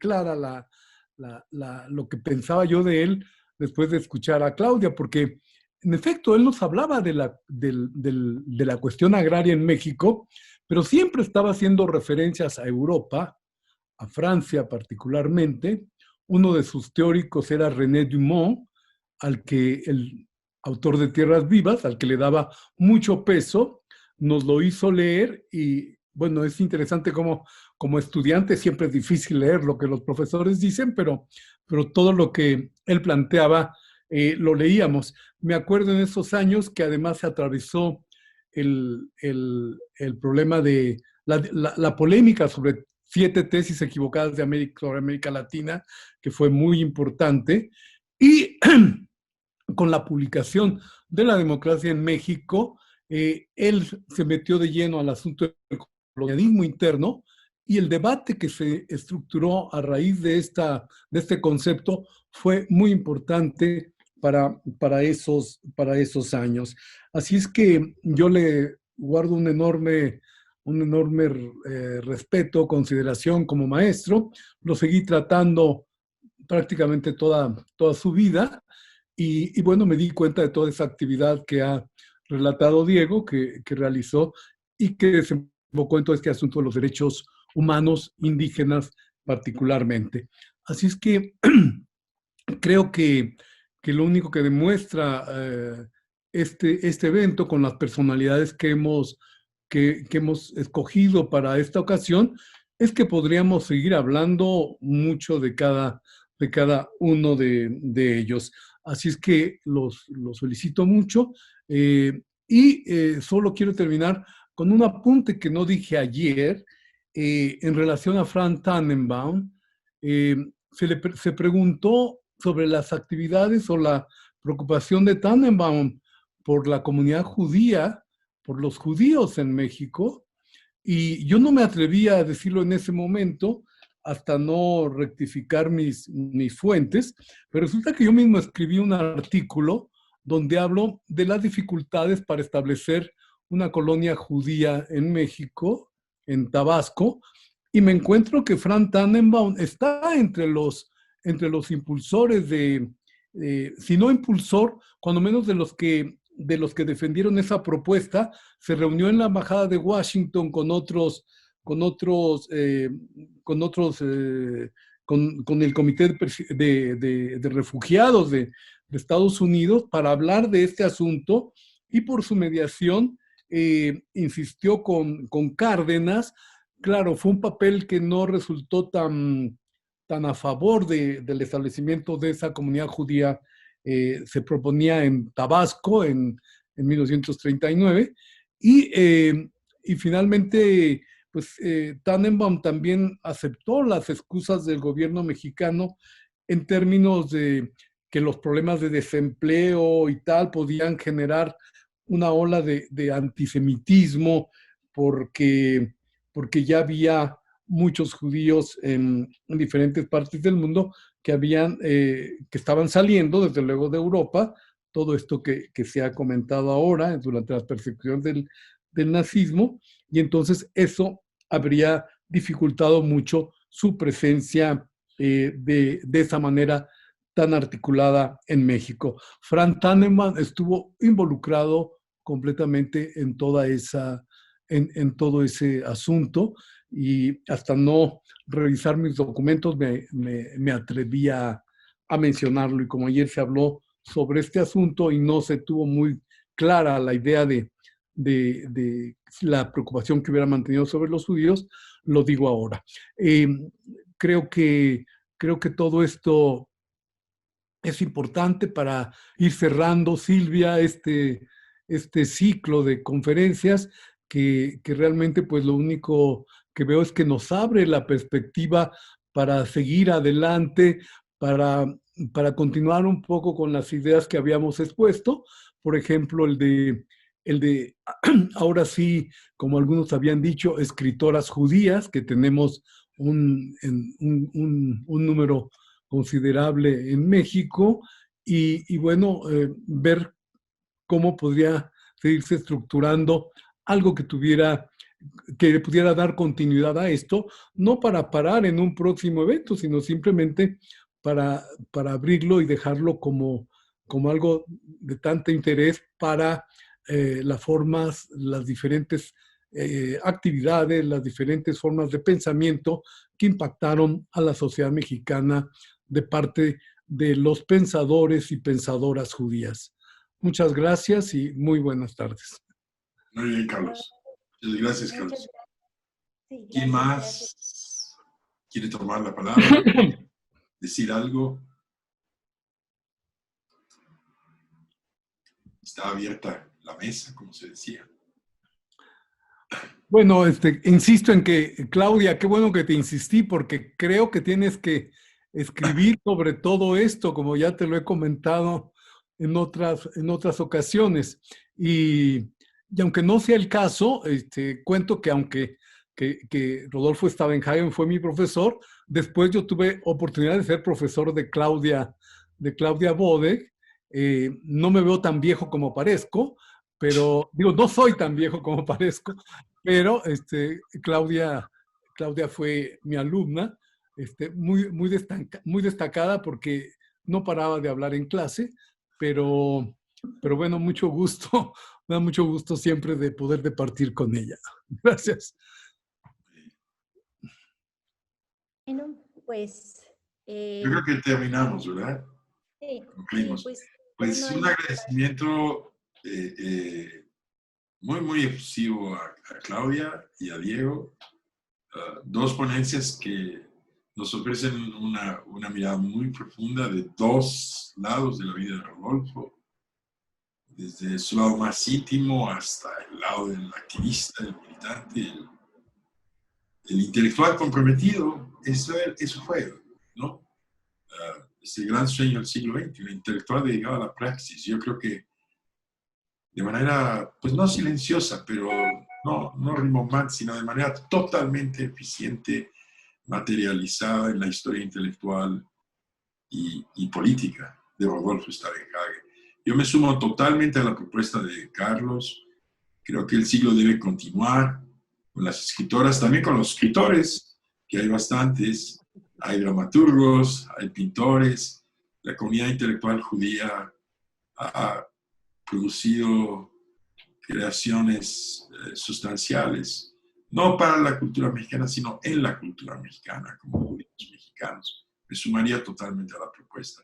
clara lo que pensaba yo de él después de escuchar a Claudia, porque en efecto él nos hablaba de la cuestión agraria en México, pero siempre estaba haciendo referencias a Europa, a Francia particularmente, uno de sus teóricos era René Dumont, al que el autor de Tierras Vivas, al que le daba mucho peso, nos lo hizo leer y bueno, es interesante como estudiante siempre es difícil leer lo que los profesores dicen, pero todo lo que él planteaba lo leíamos. Me acuerdo en esos años que además se atravesó el problema de la polémica sobre 7 tesis equivocadas sobre América Latina, que fue muy importante, y con la publicación de La democracia en México, él se metió de lleno al asunto del colonialismo interno y el debate que se estructuró a raíz de este concepto fue muy importante para esos años. Así es que yo le guardo un enorme respeto, consideración como maestro. Lo seguí tratando prácticamente toda su vida y bueno, me di cuenta de toda esa actividad que ha relatado Diego, que realizó y que desembocó en todo este asunto de los derechos humanos indígenas particularmente. Así es que creo que lo único que demuestra este evento con las personalidades que hemos escogido para esta ocasión es que podríamos seguir hablando mucho de cada uno de ellos. Así es que los felicito mucho solo quiero terminar con un apunte que no dije ayer en relación a Franz Tannenbaum. Se preguntó sobre las actividades o la preocupación de Tannenbaum por la comunidad judía, por los judíos en México, y yo no me atrevía a decirlo en ese momento hasta no rectificar mis fuentes, pero resulta que yo mismo escribí un artículo donde hablo de las dificultades para establecer una colonia judía en México, en Tabasco, y me encuentro que Franz Tannenbaum está entre los impulsores si no impulsor, cuando menos de los que defendieron esa propuesta. Se reunió en la embajada de Washington con el Comité de Refugiados de Estados Unidos para hablar de este asunto y por su mediación insistió con Cárdenas. Claro, fue un papel que no resultó tan a favor del establecimiento de esa comunidad judía. Se proponía en Tabasco en 1939 y finalmente pues Tannenbaum también aceptó las excusas del gobierno mexicano en términos de que los problemas de desempleo y tal podían generar una ola de antisemitismo porque ya había muchos judíos en diferentes partes del mundo que estaban saliendo, desde luego, de Europa, todo esto que se ha comentado ahora durante las persecuciones del nazismo, y entonces eso habría dificultado mucho su presencia de esa manera tan articulada en México. Franz Tannenbaum estuvo involucrado completamente en todo ese asunto, y hasta no revisar mis documentos me atreví a mencionarlo, y como ayer se habló sobre este asunto y no se tuvo muy clara la idea de la preocupación que hubiera mantenido sobre los judíos, lo digo ahora. Creo que todo esto es importante para ir cerrando, Silvia, este ciclo de conferencias que realmente pues lo único que veo es que nos abre la perspectiva para seguir adelante, para continuar un poco con las ideas que habíamos expuesto. Por ejemplo, el de ahora sí, como algunos habían dicho, escritoras judías, que tenemos un número considerable en México, y bueno, ver cómo podría seguirse estructurando algo que pudiera dar continuidad a esto, no para parar en un próximo evento, sino simplemente para abrirlo y dejarlo como algo de tanto interés para las diferentes actividades, las diferentes formas de pensamiento que impactaron a la sociedad mexicana de parte de los pensadores y pensadoras judías. Muchas gracias y muy buenas tardes. Muy bien, Carlos. Muchas gracias, Carlos. Muchas gracias. Sí, ¿Quién gracias, más gracias. quiere tomar la palabra? ¿Decir algo? Está abierta la mesa, como se decía. Bueno, insisto en que, Claudia, qué bueno que te insistí, porque creo que tienes que escribir sobre todo esto, como ya te lo he comentado en otras ocasiones. Y aunque no sea el caso, cuento que que Rodolfo Stavenhagen fue mi profesor, después yo tuve oportunidad de ser profesor de Claudia Bode. No me veo tan viejo como parezco, pero digo, no soy tan viejo como parezco, pero Claudia fue mi alumna, muy destacada porque no paraba de hablar en clase, pero bueno, mucho gusto, me da mucho gusto siempre de poder departir con ella. Gracias. Bueno, pues... Yo creo que terminamos, ¿verdad? sí, Concluimos. pues Pues no un hay- agradecimiento muy, muy efusivo a Claudia y a Diego. Dos ponencias que nos ofrecen una mirada muy profunda de dos lados de la vida de Rodolfo, desde su lado más íntimo hasta el lado del activista, el militante, el intelectual comprometido. Eso fue, ¿no? Ese gran sueño del siglo XX, un intelectual dedicado a la praxis. Yo creo que de manera, pues no silenciosa, pero no rimbombante, sino de manera totalmente eficiente, materializada en la historia intelectual y política de Rodolfo Stavenhagen. Yo me sumo totalmente a la propuesta de Carlos. Creo que el siglo debe continuar con las escritoras, también con los escritores, que hay bastantes. Hay dramaturgos, hay pintores. La comunidad intelectual judía ha producido creaciones sustanciales, no para la cultura mexicana, sino en la cultura mexicana, como judíos mexicanos. Me sumaría totalmente a la propuesta.